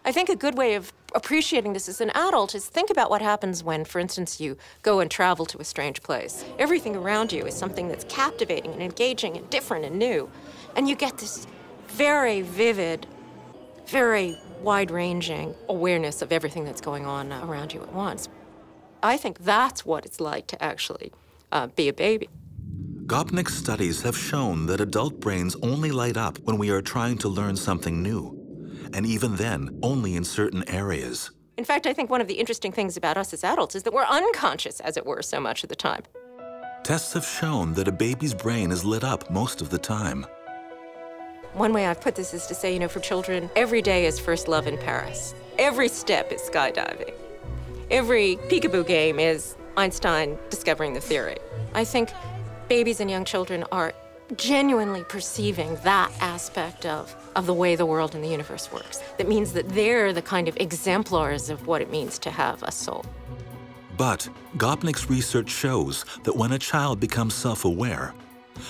I think a good way of appreciating this as an adult is think about what happens when, for instance, you go and travel to a strange place. Everything around you is something that's captivating and engaging and different and new. And you get this very vivid, very wide-ranging awareness of everything that's going on around you at once. I think that's what it's like to actually be a baby. GOPNIK studies have shown that adult brains only light up when we are trying to learn something new, and even then, only in certain areas. In fact, I think one of the interesting things about us as adults is that we're unconscious, as it were, so much of the time. Tests have shown that a baby's brain is lit up most of the time. One way I've put this is to say, you know, for children, every day is first love in Paris. Every step is skydiving. Every peekaboo game is Einstein discovering the theory. I think babies and young children are genuinely perceiving that aspect of the way the world and the universe works. That means that they're the kind of exemplars of what it means to have a soul. But GOPNIK's research shows that when a child becomes self-aware,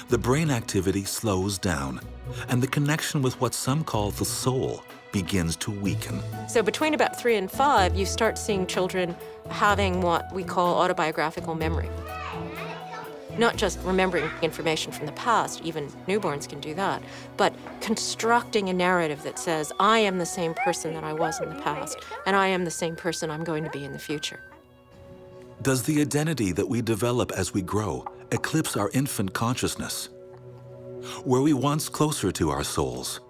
the brain activity slows down, and the connection with what some call the soul begins to weaken. So between about 3 and 5, you start seeing children having what we call autobiographical memory. Not just remembering information from the past, even newborns can do that, but constructing a narrative that says, I am the same person that I was in the past, and I am the same person I'm going to be in the future. Does the identity that we develop as we grow eclipse our infant consciousness? Were we once closer to our souls?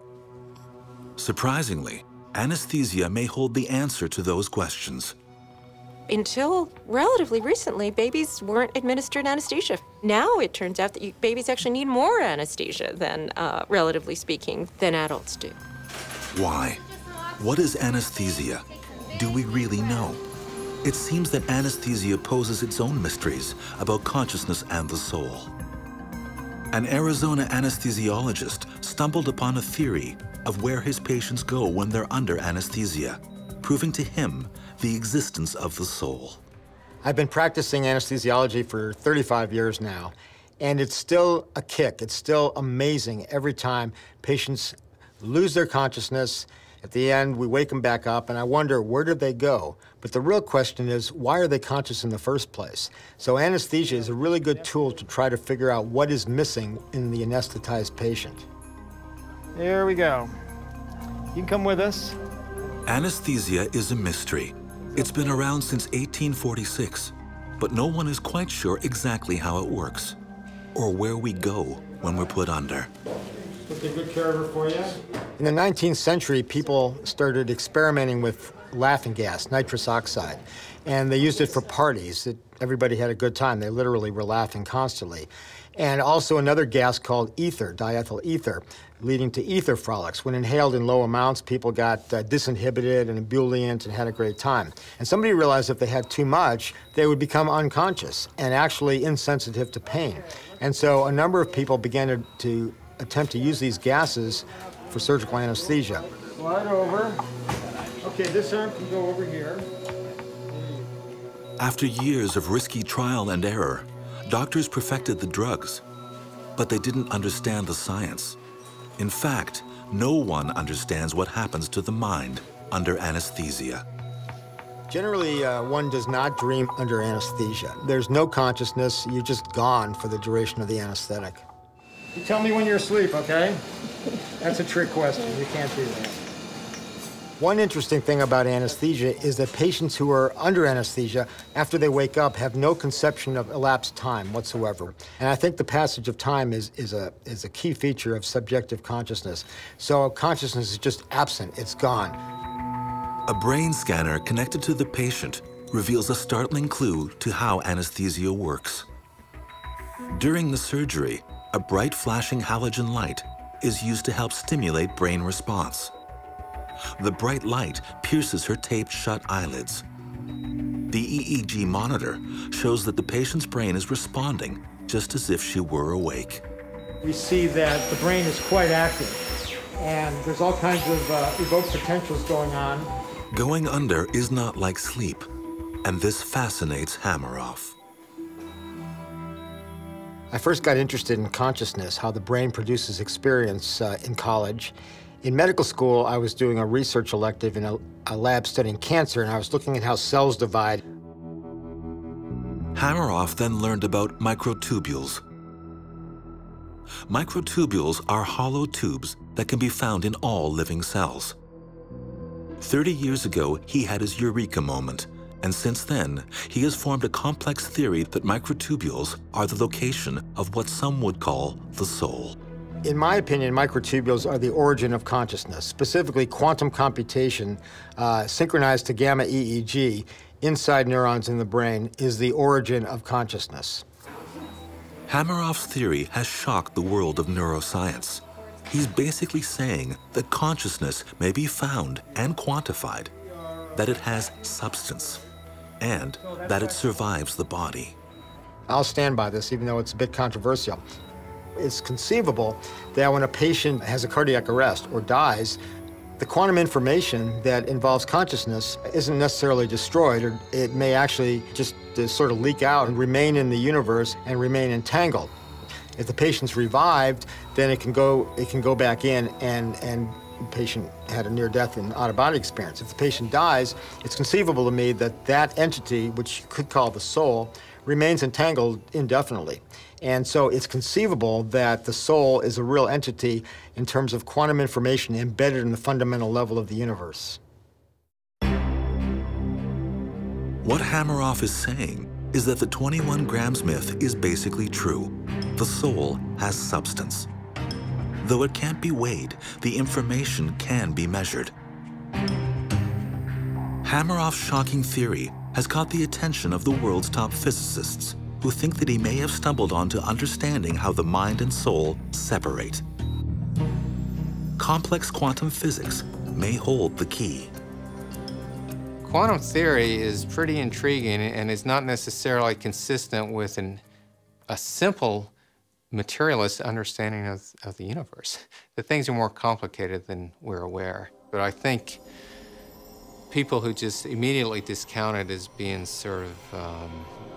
Surprisingly, anesthesia may hold the answer to those questions. Until relatively recently, babies weren't administered anesthesia. Now it turns out that babies actually need more anesthesia than, relatively speaking, than adults do. Why? What is anesthesia? Do we really know? It seems that anesthesia poses its own mysteries about consciousness and the soul. An Arizona anesthesiologist stumbled upon a theory of where his patients go when they're under anesthesia, proving to him the existence of the soul. I've been practicing anesthesiology for 35 years now, and it's still a kick. It's still amazing every time patients lose their consciousness. At the end, we wake them back up, and I wonder, where did they go? But the real question is, why are they conscious in the first place? So anesthesia is a really good tool to try to figure out what is missing in the anesthetized patient. Here we go. You can come with us. Anesthesia is a mystery. It's been around since 1846, but no one is quite sure exactly how it works or where we go when we're put under. We'll take good care of her for you. In the 19th century, people started experimenting with laughing gas, nitrous oxide. And they used it for parties. Everybody had a good time. They literally were laughing constantly. And also another gas called ether, diethyl ether, leading to ether frolics. When inhaled in low amounts, people got disinhibited and ebullient and had a great time. And somebody realized if they had too much, they would become unconscious and actually insensitive to pain. And so a number of people began to attempt to use these gases for surgical anesthesia. Slide over. Okay, this arm can go over here. After years of risky trial and error, doctors perfected the drugs, but they didn't understand the science. In fact, no one understands what happens to the mind under anesthesia. Generally, one does not dream under anesthesia. There's no consciousness. You're just gone for the duration of the anesthetic. You tell me when you're asleep, okay? That's a trick question. You can't do that. One interesting thing about anesthesia is that patients who are under anesthesia, after they wake up, have no conception of elapsed time whatsoever. And I think the passage of time is a key feature of subjective consciousness. So consciousness is just absent. It's gone. A brain scanner connected to the patient reveals a startling clue to how anesthesia works. During the surgery, a bright flashing halogen light is used to help stimulate brain response. The bright light pierces her taped-shut eyelids. The EEG monitor shows that the patient's brain is responding just as if she were awake. We see that the brain is quite active, and there's all kinds of evoked potentials going on. Going under is not like sleep, and this fascinates Hammeroff. I first got interested in consciousness, how the brain produces experience in college. In medical school, I was doing a research elective in a lab studying cancer, and I was looking at how cells divide. Hammeroff then learned about microtubules. Microtubules are hollow tubes that can be found in all living cells. 30 years ago, he had his eureka moment, and since then, he has formed a complex theory that microtubules are the location of what some would call the soul. In my opinion, microtubules are the origin of consciousness, specifically quantum computation synchronized to gamma EEG inside neurons in the brain is the origin of consciousness. Hammeroff's theory has shocked the world of neuroscience. He's basically saying that consciousness may be found and quantified, that it has substance, and that it survives the body. I'll stand by this, even though it's a bit controversial. It's conceivable that when a patient has a cardiac arrest or dies, the quantum information that involves consciousness isn't necessarily destroyed, or it may actually just sort of leak out and remain in the universe and remain entangled. If the patient's revived, then it can go back in and the patient had a near-death and out-of-body experience. If the patient dies, it's conceivable to me that that entity, which you could call the soul, remains entangled indefinitely. And so it's conceivable that the soul is a real entity in terms of quantum information embedded in the fundamental level of the universe. What Hammeroff is saying is that the 21 grams myth is basically true. The soul has substance. Though it can't be weighed, the information can be measured. Hammeroff's shocking theory has caught the attention of the world's top physicists, who think that he may have stumbled onto understanding how the mind and soul separate. Complex quantum physics may hold the key. Quantum theory is pretty intriguing and is not necessarily consistent with a simple materialist understanding of the universe. The things are more complicated than we're aware. But I think people who just immediately discount it as being sort of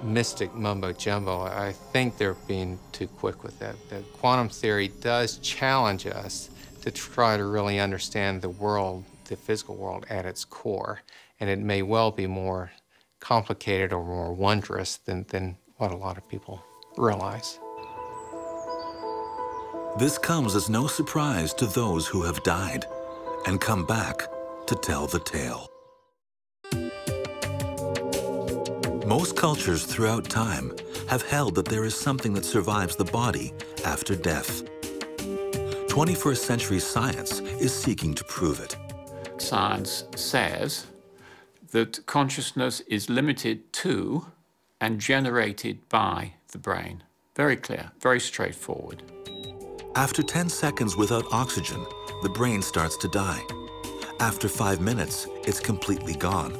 mystic mumbo-jumbo, I think they're being too quick with that. The quantum theory does challenge us to try to really understand the world, the physical world at its core. And it may well be more complicated or more wondrous than what a lot of people realize. This comes as no surprise to those who have died and come back to tell the tale. Most cultures throughout time have held that there is something that survives the body after death. 21st century science is seeking to prove it. Science says that consciousness is limited to and generated by the brain. Very clear, very straightforward. After 10 seconds without oxygen, the brain starts to die. After 5 minutes, it's completely gone.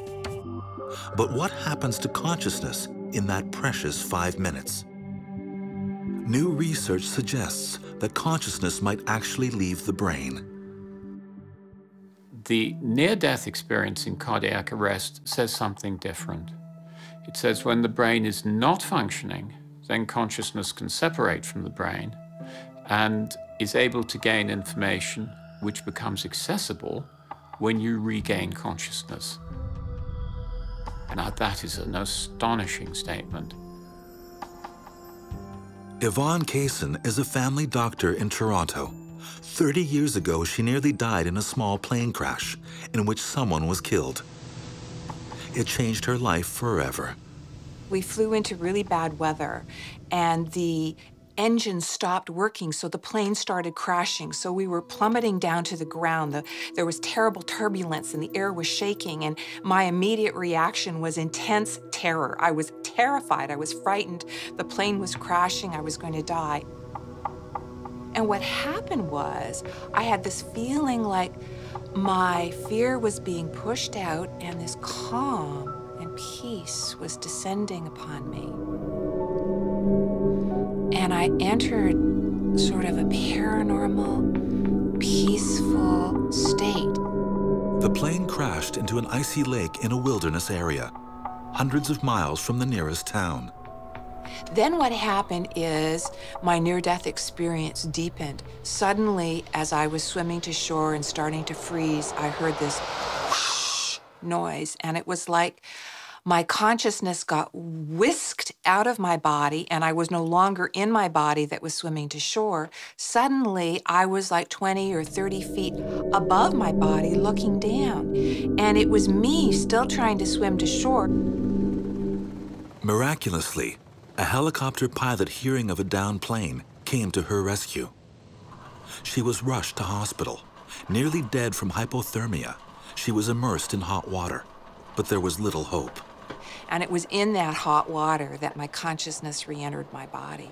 But what happens to consciousness in that precious 5 minutes? New research suggests that consciousness might actually leave the brain. The near-death experience in cardiac arrest says something different. It says when the brain is not functioning, then consciousness can separate from the brain and is able to gain information which becomes accessible when you regain consciousness. Now that is an astonishing statement. Yvonne Kaysen is a family doctor in Toronto. 30 years ago, she nearly died in a small plane crash in which someone was killed. It changed her life forever. We flew into really bad weather, and the engine stopped working, so the plane started crashing. So we were plummeting down to the ground. There was terrible turbulence, and the air was shaking, and my immediate reaction was intense terror. I was terrified. I was frightened. The plane was crashing. I was going to die. And what happened was, I had this feeling like my fear was being pushed out, and this calm and peace was descending upon me. And I entered sort of a paranormal, peaceful state. The plane crashed into an icy lake in a wilderness area, hundreds of miles from the nearest town. Then what happened is my near-death experience deepened. Suddenly, as I was swimming to shore and starting to freeze, I heard this whoosh noise, and it was like my consciousness got whisked out of my body, and I was no longer in my body that was swimming to shore. Suddenly, I was like 20 or 30 feet above my body looking down, and it was me still trying to swim to shore. Miraculously, a helicopter pilot hearing of a downed plane came to her rescue. She was rushed to hospital. Nearly dead from hypothermia, she was immersed in hot water, but there was little hope. And it was in that hot water that my consciousness re-entered my body.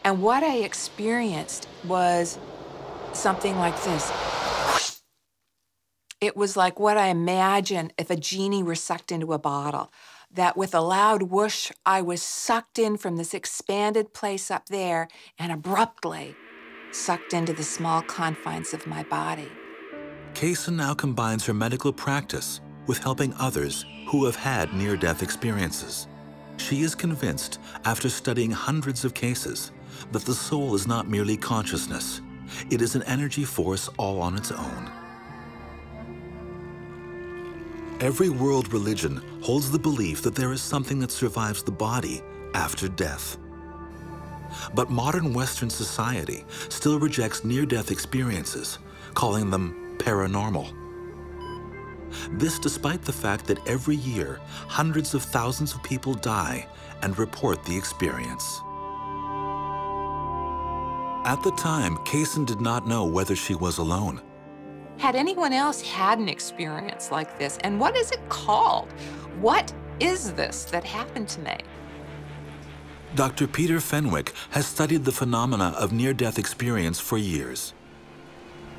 And what I experienced was something like this. It was like what I imagined if a genie were sucked into a bottle. That with a loud whoosh, I was sucked in from this expanded place up there and abruptly sucked into the small confines of my body. Kaysen now combines her medical practice with helping others who have had near-death experiences. She is convinced, after studying hundreds of cases, that the soul is not merely consciousness. It is an energy force all on its own. Every world religion holds the belief that there is something that survives the body after death. But modern Western society still rejects near-death experiences, calling them paranormal. This despite the fact that every year, hundreds of thousands of people die and report the experience. At the time, Kaysen did not know whether she was alone. Had anyone else had an experience like this? And what is it called? What is this that happened to me? Dr. Peter FENWICK has studied the phenomena of near-death experience for years.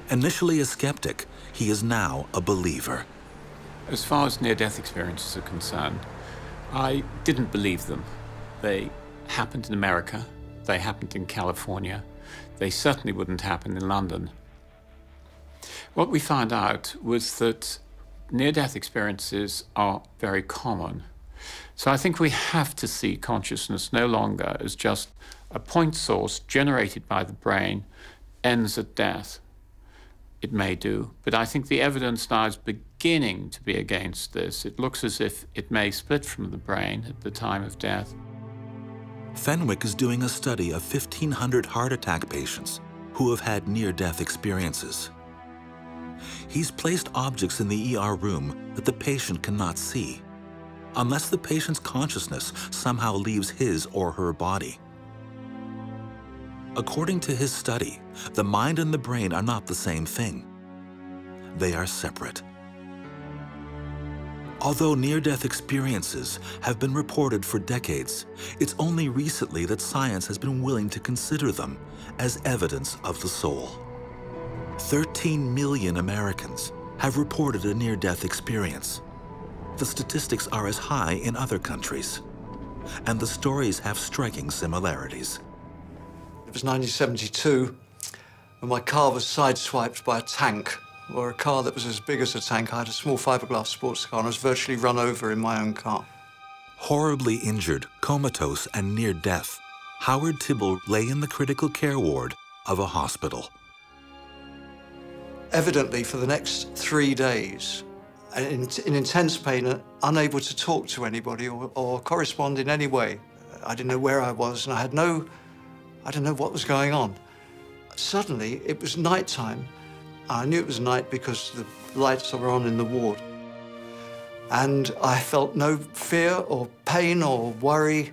Initially a skeptic, he is now a believer. As far as near-death experiences are concerned, I didn't believe them. They happened in America, they happened in California, they certainly wouldn't happen in London. What we found out was that near-death experiences are very common. So I think we have to see consciousness no longer as just a point source generated by the brain, ends at death. It may do, but I think the evidence now is beginning to be against this. It looks as if it may split from the brain at the time of death. FENWICK is doing a study of 1,500 heart attack patients who have had near-death experiences. He's placed objects in the ER room that the patient cannot see, unless the patient's consciousness somehow leaves his or her body. According to his study, the mind and the brain are not the same thing. They are separate. Although near-death experiences have been reported for decades, it's only recently that science has been willing to consider them as evidence of the soul. 13 million Americans have reported a near-death experience. The statistics are as high in other countries, and the stories have striking similarities. It was 1972, and my car was sideswiped by a tank, or a car that was as big as a tank. I had a small fiberglass sports car, and I was virtually run over in my own car. Horribly injured, comatose, and near death, Howard Tibble lay in the critical care ward of a hospital. Evidently, for the next 3 days, in intense pain, and unable to talk to anybody or correspond in any way. I didn't know where I was, and I didn't know what was going on. Suddenly, it was nighttime. I knew it was night because the lights were on in the ward. And I felt no fear or pain or worry.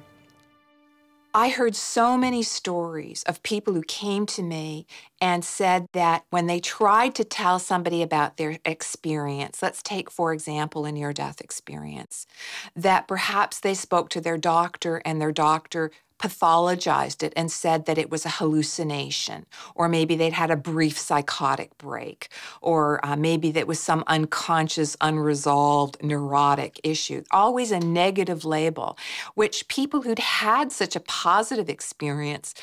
I heard so many stories of people who came to me and said that when they tried to tell somebody about their experience, let's take, for example, a near-death experience, that perhaps they spoke to their doctor and their doctor pathologized it and said that it was a hallucination, or maybe they'd had a brief psychotic break, or maybe that was some unconscious, unresolved neurotic issue. Always a negative label, which people who'd had such a positive experience,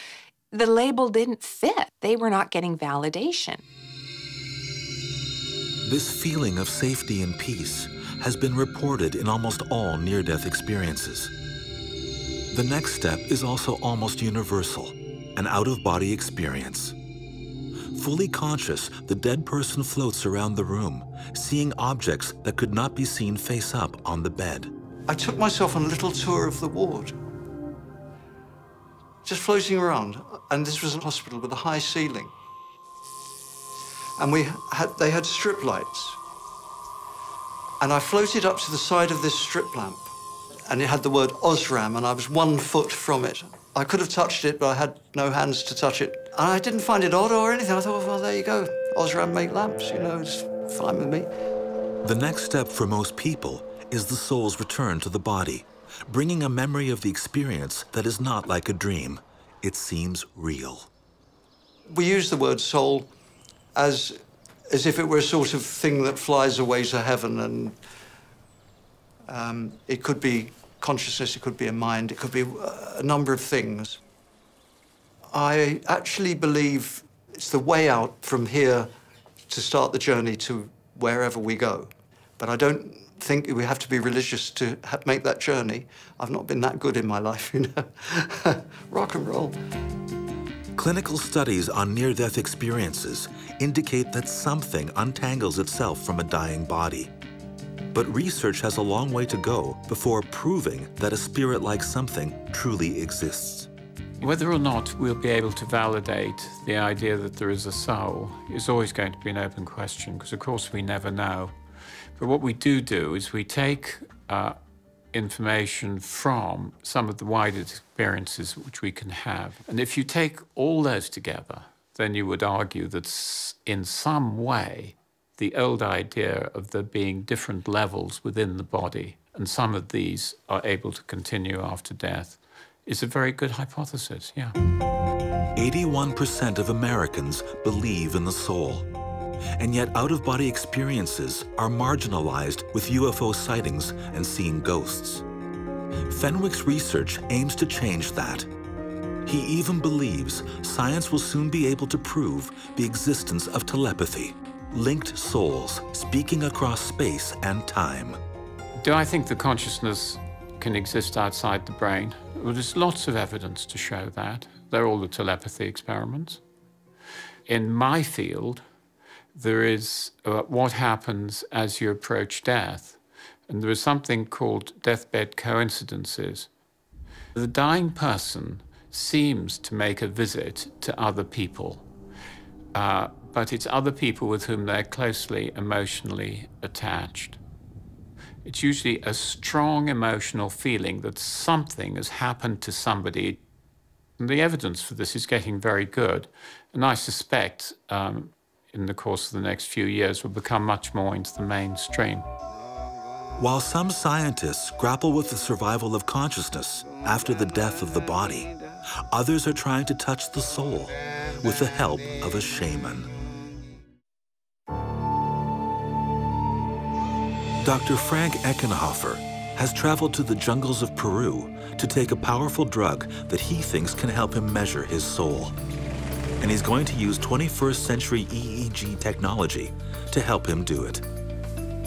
the label didn't fit. They were not getting validation. This feeling of safety and peace has been reported in almost all near-death experiences. The next step is also almost universal, an out-of-body experience. Fully conscious, the dead person floats around the room, seeing objects that could not be seen face up on the bed. I took myself on a little tour of the ward, just floating around. And this was a hospital with a high ceiling. And they had strip lights. And I floated up to the side of this strip lamp, and it had the word Osram, and I was 1 foot from it. I could have touched it, but I had no hands to touch it. And I didn't find it odd or anything. I thought, well, there you go. Osram make lamps, you know, it's fine with me. The next step for most people is the soul's return to the body, bringing a memory of the experience that is not like a dream. It seems real. We use the word soul as if it were a sort of thing that flies away to heaven, and it could be consciousness, it could be a mind, it could be a number of things. I actually believe it's the way out from here to start the journey to wherever we go. But I don't think we have to be religious to make that journey. I've not been that good in my life, you know. Rock and roll. Clinical studies on near-death experiences indicate that something untangles itself from a dying body. But research has a long way to go before proving that a spirit-like something truly exists. Whether or not we'll be able to validate the idea that there is a soul is always going to be an open question, because of course we never know. But what we do is we take information from some of the wider experiences which we can have. And if you take all those together, then you would argue that in some way, the old idea of there being different levels within the body, and some of these are able to continue after death, is a very good hypothesis, yeah. 81% of Americans believe in the soul. And yet out-of-body experiences are marginalized with UFO sightings and seeing ghosts. FENWICK's research aims to change that. He even believes science will soon be able to prove the existence of telepathy, linked souls speaking across space and time. Do I think the consciousness can exist outside the brain? Well, there's lots of evidence to show that. They're all the telepathy experiments. In my field, there is what happens as you approach death. And there is something called deathbed coincidences. The dying person seems to make a visit to other people, but it's other people with whom they're closely emotionally attached. It's usually a strong emotional feeling that something has happened to somebody. And the evidence for this is getting very good. And I suspect in the course of the next few years will become much more into the mainstream. While some scientists grapple with the survival of consciousness after the death of the body, others are trying to touch the soul with the help of a shaman. Dr. Frank Eckenhofer has traveled to the jungles of Peru to take a powerful drug that he thinks can help him measure his soul. And he's going to use 21st century EEG technology to help him do it.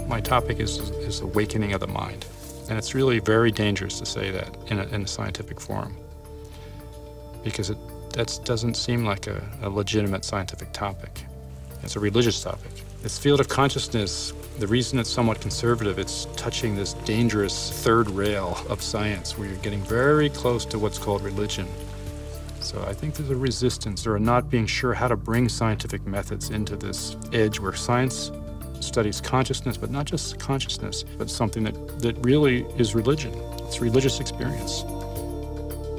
My topic is awakening of the mind. And it's really very dangerous to say that in a scientific forum, because that doesn't seem like a legitimate scientific topic. It's a religious topic. This field of consciousness, the reason it's somewhat conservative, it's touching this dangerous third rail of science where you're getting very close to what's called religion. So I think there's a resistance or a not being sure how to bring scientific methods into this edge where science studies consciousness, but not just consciousness, but something that really is religion. It's religious experience.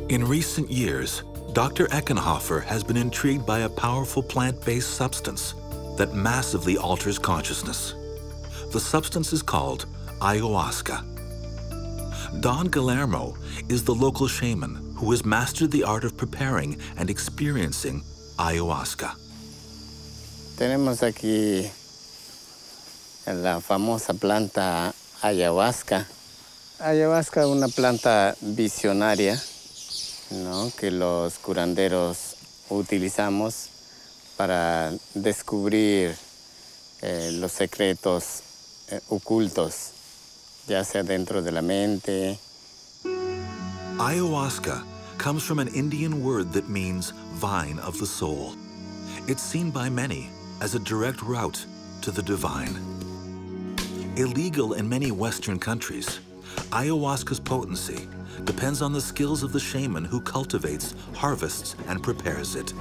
In recent years, Dr. Eckenhofer has been intrigued by a powerful plant-based substance that massively alters consciousness. The substance is called ayahuasca. Don Guillermo is the local shaman who has mastered the art of preparing and experiencing ayahuasca. Tenemos aquí la famosa planta ayahuasca. Ayahuasca es una planta visionaria, ¿no?, que los curanderos utilizamos para descubrir los secretos ocultos, ya sea dentro de la mente. Ayahuasca comes from an Indian word that means vine of the soul. It's seen by many as a direct route to the divine. Illegal in many Western countries, ayahuasca's potency depends on the skills of the shaman who cultivates, harvests, and prepares it.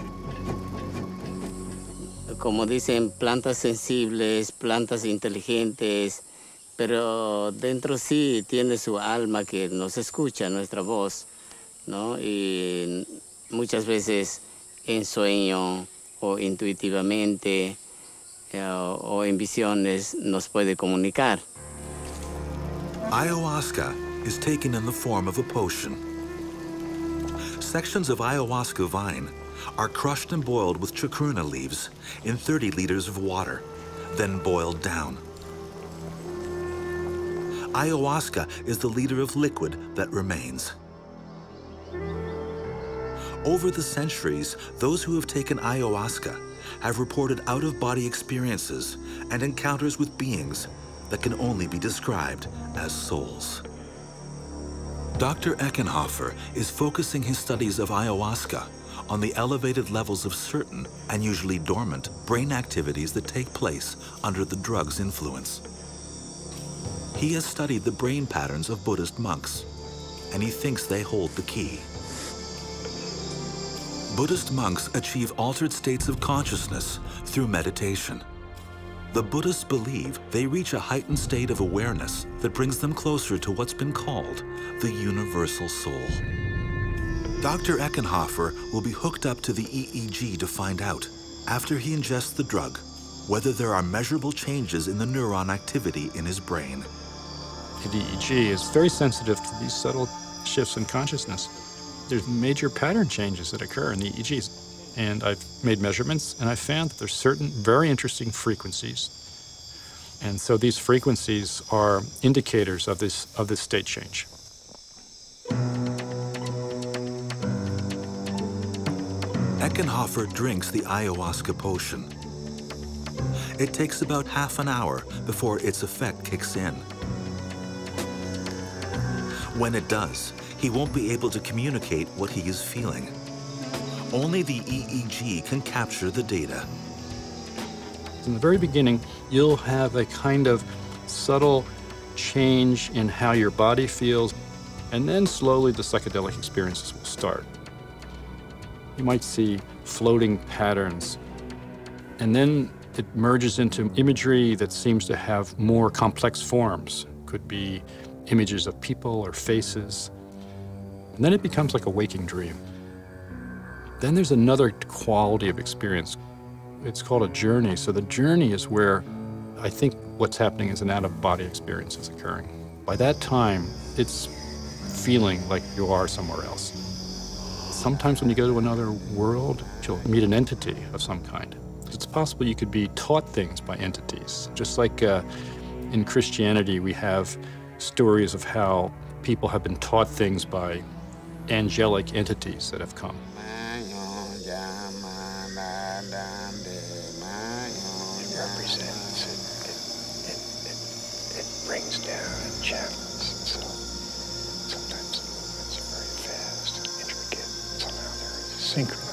Como dicen, plantas sensibles, plantas inteligentes, pero dentro sí tiene su alma que nos escucha, nuestra voz, ¿no? Y muchas veces en sueño o intuitivamente o en visiones nos puede comunicar. Ayahuasca is taken in the form of a potion. Sections of ayahuasca vine are crushed and boiled with chacruna leaves in 30 liters of water, then boiled down. Ayahuasca is the liter of liquid that remains. Over the centuries, those who have taken ayahuasca have reported out-of-body experiences and encounters with beings that can only be described as souls. Dr. Eckenhofer is focusing his studies of ayahuasca on the elevated levels of certain and usually dormant brain activities that take place under the drug's influence. He has studied the brain patterns of Buddhist monks, and he thinks they hold the key. Buddhist monks achieve altered states of consciousness through meditation. The Buddhists believe they reach a heightened state of awareness that brings them closer to what's been called the universal soul. Dr. Eckenhofer will be hooked up to the EEG to find out, after he ingests the drug, whether there are measurable changes in the neuron activity in his brain. The EEG is very sensitive to these subtle shifts in consciousness. There's major pattern changes that occur in the EEGs. And I've made measurements, and I found that there's certain very interesting frequencies. And so these frequencies are indicators of this state change. Eckenhofer drinks the ayahuasca potion. It takes about half an hour before its effect kicks in. When it does, he won't be able to communicate what he is feeling. Only the EEG can capture the data. In the very beginning, you'll have a kind of subtle change in how your body feels, and then slowly the psychedelic experiences will start. You might see floating patterns, and then it merges into imagery that seems to have more complex forms. Could be images of people or faces. And then it becomes like a waking dream. Then there's another quality of experience. It's called a journey. So the journey is where I think what's happening is an out-of-body experience is occurring. By that time, it's feeling like you are somewhere else. Sometimes when you go to another world, you'll meet an entity of some kind. It's possible you could be taught things by entities. Just like in Christianity, we have stories of how people have been taught things by angelic entities that have come. It represents, it brings down channels, and so sometimes the movements are very fast, intricate, somehow they're synchronized.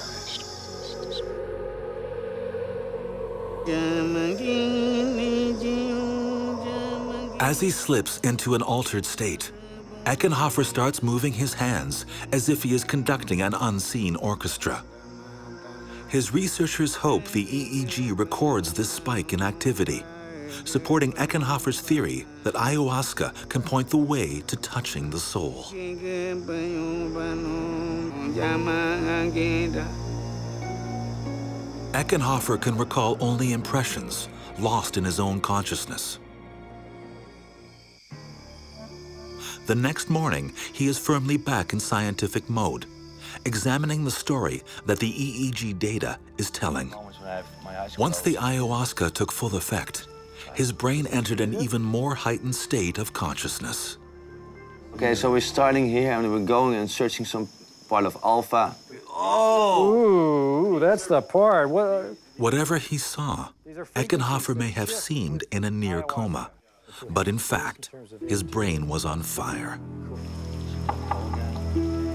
As he slips into an altered state, Eckenhofer starts moving his hands as if he is conducting an unseen orchestra. His researchers hope the EEG records this spike in activity, supporting Eckenhofer's theory that ayahuasca can point the way to touching the soul. Eckenhofer can recall only impressions, lost in his own consciousness. The next morning, he is firmly back in scientific mode, examining the story that the EEG data is telling. Once the ayahuasca took full effect, his brain entered an even more heightened state of consciousness. Okay, so we're starting here and we're going and searching some part of alpha. Oh! Ooh, that's the part. Whatever he saw, Eckenhofer may have seemed in a near coma, but in fact, his brain was on fire.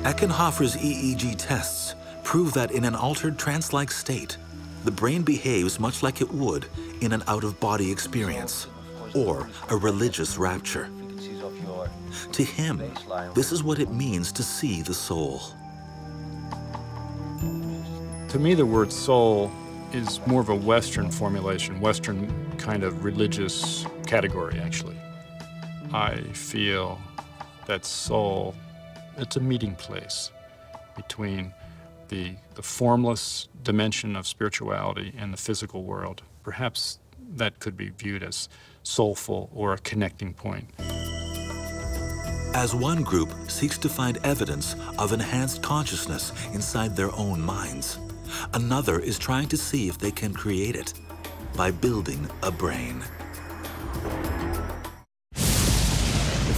Eckenhofer's EEG tests prove that in an altered trance-like state, the brain behaves much like it would in an out-of-body experience or a religious rapture. To him, this is what it means to see the soul. To me, the word soul is more of a Western formulation, Western kind of religious category, actually. I feel that soul, it's a meeting place between the formless dimension of spirituality and the physical world. Perhaps that could be viewed as soulful or a connecting point. As one group seeks to find evidence of enhanced consciousness inside their own minds, another is trying to see if they can create it by building a brain.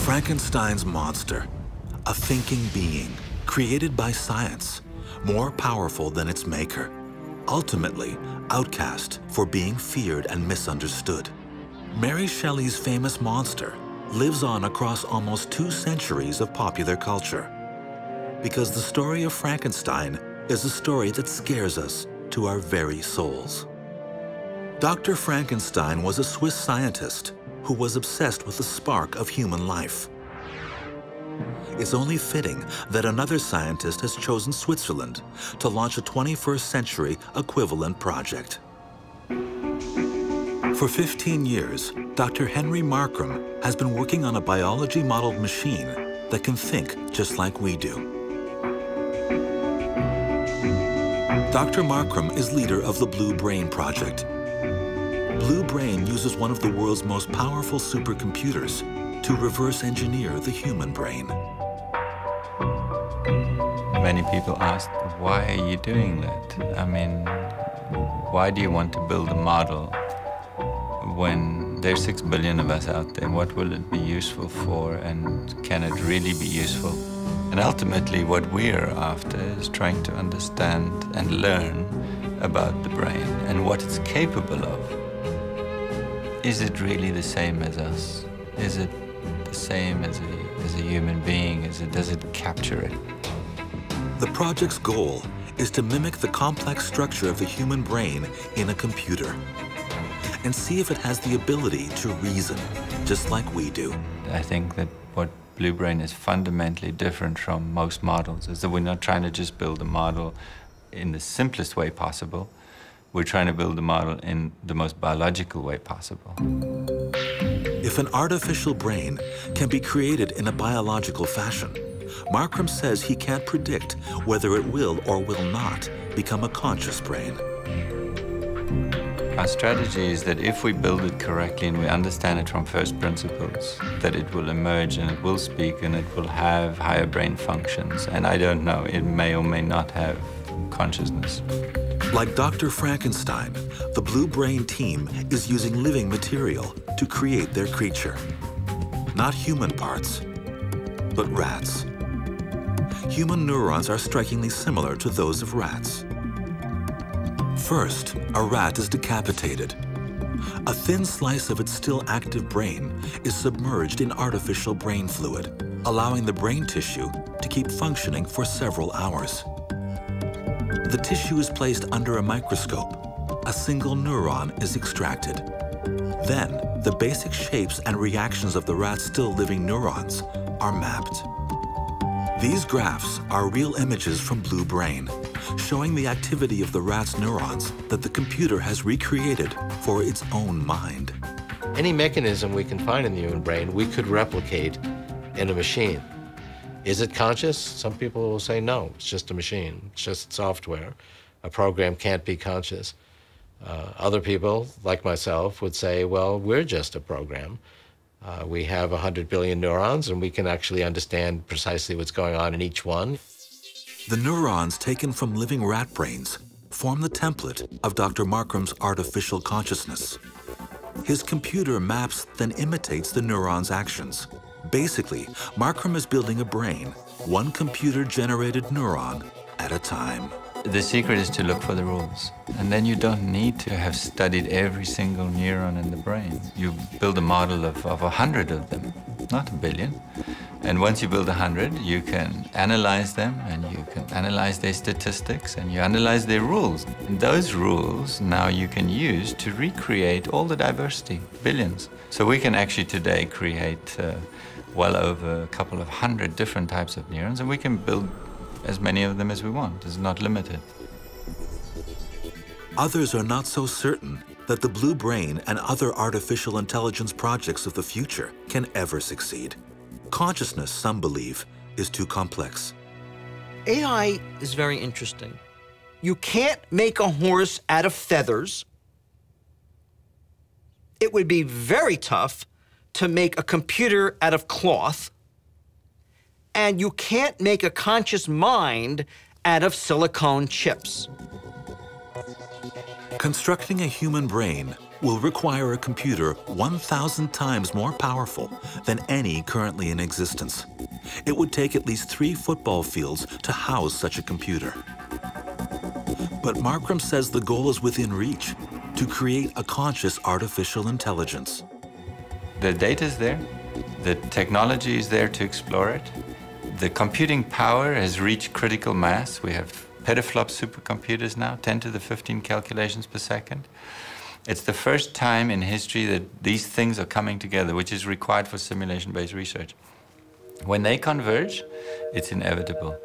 Frankenstein's monster, a thinking being created by science, more powerful than its maker, ultimately outcast for being feared and misunderstood. Mary Shelley's famous monster lives on across almost 2 centuries of popular culture, because the story of Frankenstein is a story that scares us to our very souls. Dr. Frankenstein was a Swiss scientist who was obsessed with the spark of human life. It's only fitting that another scientist has chosen Switzerland to launch a 21st century equivalent project. For 15 years, Dr. Henry Markram has been working on a biology-modeled machine that can think just like we do. Dr. Markram is leader of the Blue Brain Project. Blue Brain uses one of the world's most powerful supercomputers to reverse engineer the human brain. Many people ask, why are you doing that? I mean, why do you want to build a model when there's 6 billion of us out there? What will it be useful for, and can it really be useful? And ultimately, what we're after is trying to understand and learn about the brain and what it's capable of. Is it really the same as us? Is it the same as a human being? Does it capture it? The project's goal is to mimic the complex structure of the human brain in a computer and see if it has the ability to reason, just like we do. I think that what Blue Brain is fundamentally different from most models is that we're not trying to just build a model in the simplest way possible. We're trying to build a model in the most biological way possible. If an artificial brain can be created in a biological fashion, Markram says he can't predict whether it will or will not become a conscious brain. Our strategy is that if we build it correctly and we understand it from first principles, that it will emerge and it will speak and it will have higher brain functions. And I don't know, it may or may not have consciousness. Like Dr. Frankenstein, the Blue Brain team is using living material to create their creature. Not human parts, but rats. Human neurons are strikingly similar to those of rats. First, a rat is decapitated. A thin slice of its still active brain is submerged in artificial brain fluid, allowing the brain tissue to keep functioning for several hours. The tissue is placed under a microscope. A single neuron is extracted. Then, the basic shapes and reactions of the rat's still living neurons are mapped. These graphs are real images from Blue Brain, showing the activity of the rat's neurons that the computer has recreated for its own mind. Any mechanism we can find in the human brain, we could replicate in a machine. Is it conscious? Some people will say no, it's just a machine, it's just software. A program can't be conscious. Other people, like myself, would say, well, we're just a program. We have 100 billion neurons, and we can actually understand precisely what's going on in each one. The neurons taken from living rat brains form the template of Dr. Markram's artificial consciousness. His computer maps then imitates the neuron's actions. Basically, Markram is building a brain, one computer-generated neuron at a time. The secret is to look for the rules. And then you don't need to have studied every single neuron in the brain. You build a model of 100 of them, not a billion. And once you build 100, you can analyze them, and you can analyze their statistics, and you analyze their rules. And those rules now you can use to recreate all the diversity, billions. So we can actually today create well over a couple of 100 different types of neurons, and we can build as many of them as we want. It's not limited. Others are not so certain that the Blue Brain and other artificial intelligence projects of the future can ever succeed. Consciousness, some believe, is too complex. AI is very interesting. You can't make a horse out of feathers. It would be very tough to make a computer out of cloth. And you can't make a conscious mind out of silicone chips. Constructing a human brain will require a computer 1,000 times more powerful than any currently in existence. It would take at least 3 football fields to house such a computer. But Markram says the goal is within reach, to create a conscious artificial intelligence. The data's there, the technology is there to explore it. The computing power has reached critical mass. We have petaflop supercomputers now, 10 to the 15 calculations per second. It's the first time in history that these things are coming together, which is required for simulation-based research. When they converge, it's inevitable.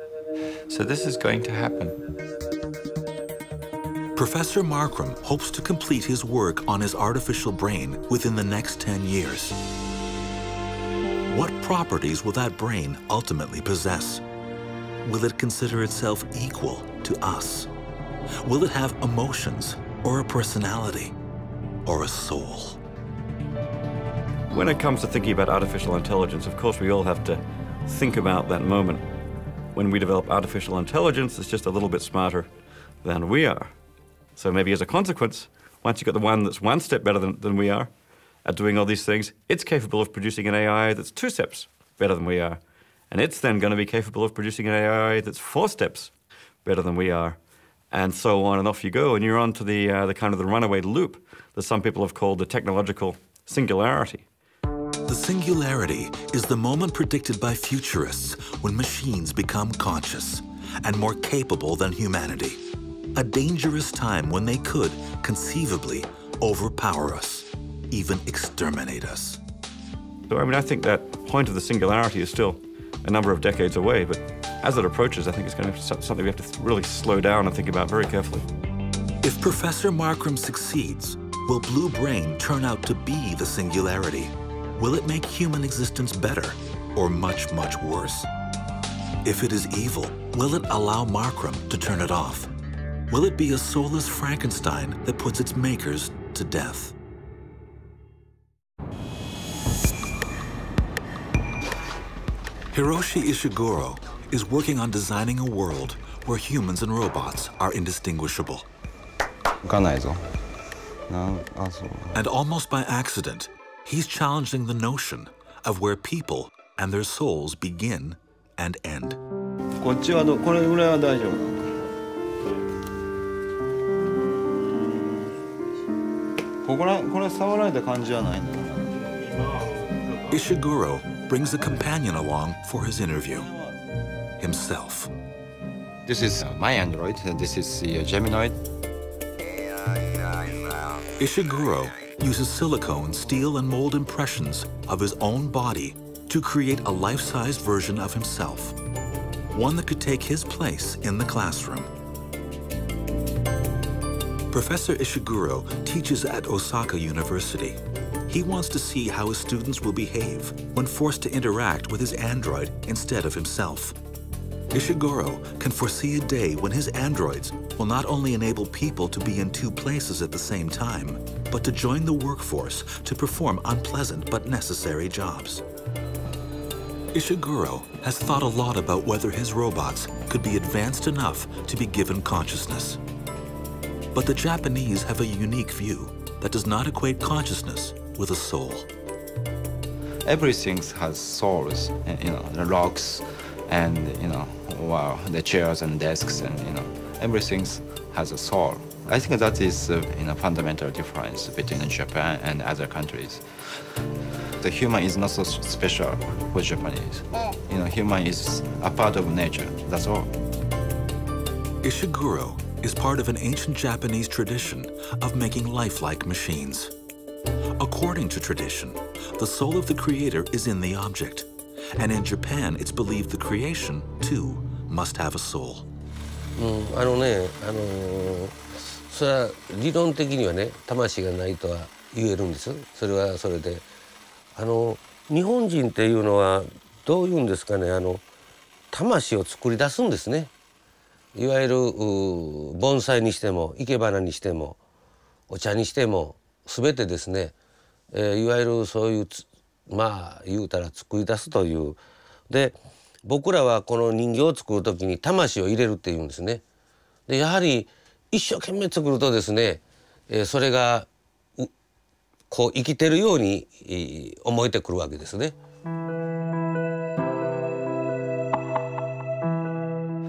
So this is going to happen. Professor Markram hopes to complete his work on his artificial brain within the next 10 years. What properties will that brain ultimately possess? Will it consider itself equal to us? Will it have emotions, or a personality, or a soul? When it comes to thinking about artificial intelligence, of course, we all have to think about that moment when we develop artificial intelligence that's just a little bit smarter than we are. So maybe as a consequence, once you've got the one that's 1 step better than we are at doing all these things, it's capable of producing an AI that's 2 steps better than we are. And it's then going to be capable of producing an AI that's 4 steps better than we are. And so on and off you go, and you're on to the kind of the runaway loop that some people have called the technological singularity. The singularity is the moment predicted by futurists when machines become conscious and more capable than humanity. A dangerous time when they could, conceivably, overpower us, even exterminate us. So, I mean, I think that point of the singularity is still a number of decades away, but as it approaches, I think it's going to be something we have to really slow down and think about very carefully. If Professor Markram succeeds, will Blue Brain turn out to be the singularity? Will it make human existence better, or much, much worse? If it is evil, will it allow Markram to turn it off? Will it be a soulless Frankenstein that puts its makers to death. Hiroshi Ishiguro is working on designing a world where humans and robots are indistinguishable. And almost by accident, he's challenging the notion of where people and their souls begin and end. Ishiguro brings a companion along for his interview, himself. This is my android, and this is the Geminoid. Ishiguro uses silicone, steel, and mold impressions of his own body to create a life-sized version of himself, one that could take his place in the classroom. Professor Ishiguro teaches at Osaka University. He wants to see how his students will behave when forced to interact with his android instead of himself. Ishiguro can foresee a day when his androids will not only enable people to be in two places at the same time, but to join the workforce to perform unpleasant but necessary jobs. Ishiguro has thought a lot about whether his robots could be advanced enough to be given consciousness. But the Japanese have a unique view that does not equate consciousness with a soul. Everything has souls, the rocks and, wow, the chairs and desks and, everything has a soul. I think that is a fundamental difference between Japan and other countries. The human is not so special for Japanese. Human is a part of nature, that's all. Ishiguro is part of an ancient Japanese tradition of making lifelike machines. According to tradition, the soul of the creator is in the object, and in Japan it's believed the creation, too, must have a soul. それは理論的にはね、魂がないとは言えるんです。それはそれで、日本人っていうのはどういうんですかね、魂を作り出すんですね。いわゆる盆栽にしても生け花にしてもお茶にしても全てですね、いわゆるそういうまあ言うたら作り出すという。で僕らはこの人形を作る時に魂を入れるっていうんですね。でやはり一生懸命作るとですね、それがこう生きてるように思えてくるわけですね。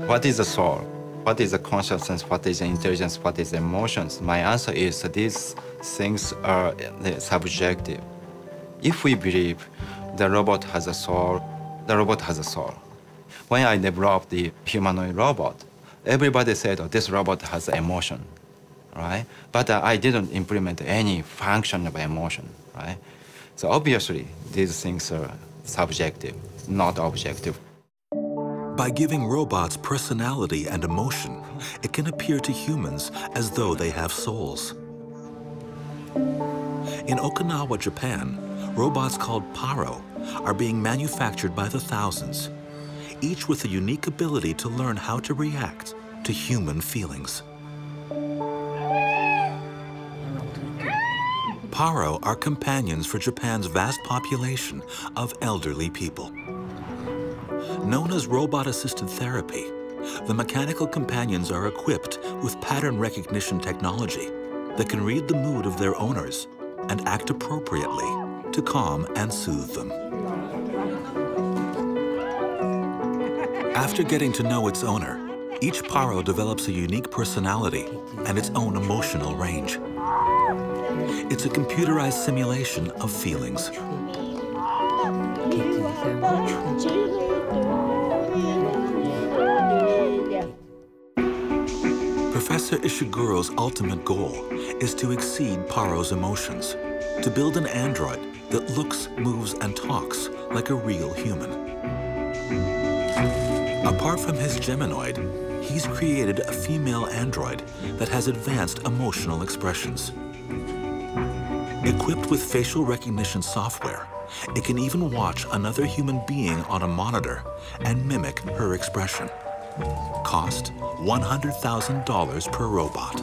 What is the soul? What is the consciousness? What is the intelligence? What is the emotions? My answer is that these things are subjective. If we believe the robot has a soul, the robot has a soul. When I developed the humanoid robot, everybody said, oh, this robot has emotion, right? But I didn't implement any function of emotion, right? So obviously, these things are subjective, not objective. By giving robots personality and emotion, it can appear to humans as though they have souls. In Okinawa, Japan, robots called Paro are being manufactured by the thousands, each with a unique ability to learn how to react to human feelings. Paro are companions for Japan's vast population of elderly people. Known as robot-assisted therapy, the mechanical companions are equipped with pattern recognition technology that can read the mood of their owners and act appropriately to calm and soothe them. After getting to know its owner, each Paro develops a unique personality and its own emotional range. It's a computerized simulation of feelings. Professor Ishiguro's ultimate goal is to exceed Paro's emotions, to build an android that looks, moves, and talks like a real human. Apart from his Geminoid, he's created a female android that has advanced emotional expressions. Equipped with facial recognition software, it can even watch another human being on a monitor and mimic her expression. Cost $100,000 per robot.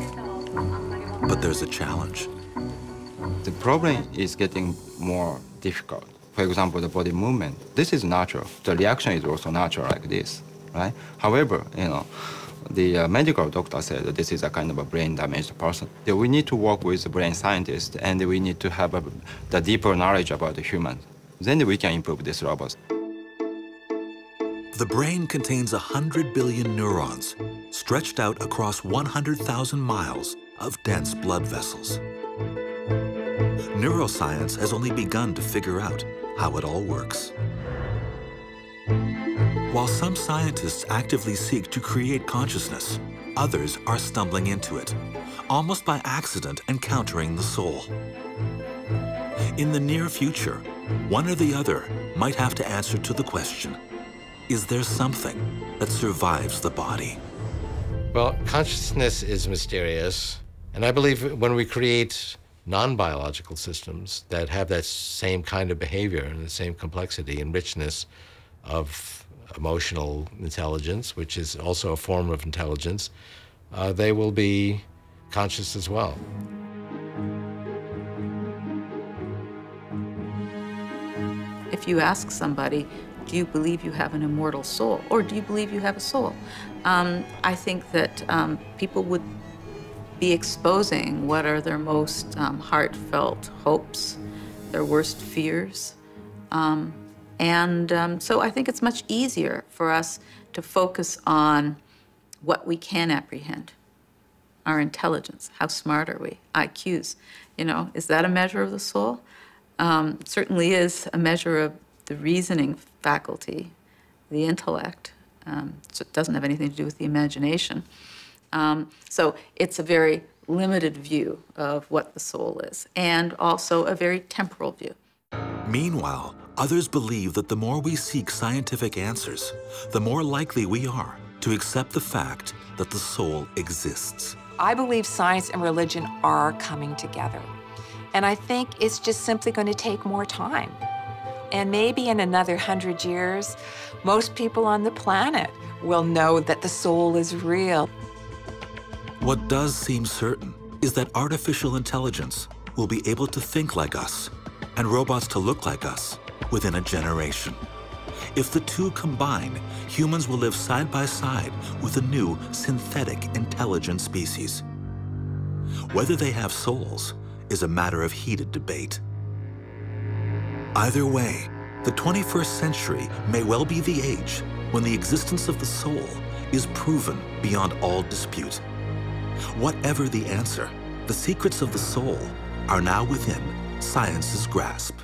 But there's a challenge. The problem is getting more difficult. For example, the body movement. This is natural. The reaction is also natural like this, right? However, the medical doctor said that this is a kind of a brain-damaged person. That we need to work with the brain scientists, and we need to have the deeper knowledge about the human. Then we can improve this robot. The brain contains 100 billion neurons stretched out across 100,000 miles of dense blood vessels. Neuroscience has only begun to figure out how it all works. While some scientists actively seek to create consciousness, others are stumbling into it, almost by accident encountering the soul. In the near future, one or the other might have to answer to the question, is there something that survives the body? Well, consciousness is mysterious, and I believe when we create non-biological systems that have that same kind of behavior and the same complexity and richness of emotional intelligence, which is also a form of intelligence, they will be conscious as well. If you ask somebody, do you believe you have an immortal soul, or do you believe you have a soul? I think that people would be exposing what are their most heartfelt hopes, their worst fears. So I think it's much easier for us to focus on what we can apprehend, our intelligence, how smart are we, IQs. Is that a measure of the soul? It certainly is a measure of the reasoning faculty, the intellect. So it doesn't have anything to do with the imagination. So it's a very limited view of what the soul is, and also a very temporal view. Meanwhile, others believe that the more we seek scientific answers, the more likely we are to accept the fact that the soul exists. I believe science and religion are coming together. And I think it's just simply going to take more time. And maybe in another 100 years, most people on the planet will know that the soul is real. What does seem certain is that artificial intelligence will be able to think like us and robots to look like us within a generation. If the two combine, humans will live side by side with a new synthetic intelligent species. Whether they have souls is a matter of heated debate. Either way, the 21st century may well be the age when the existence of the soul is proven beyond all dispute. Whatever the answer, the secrets of the soul are now within science's grasp.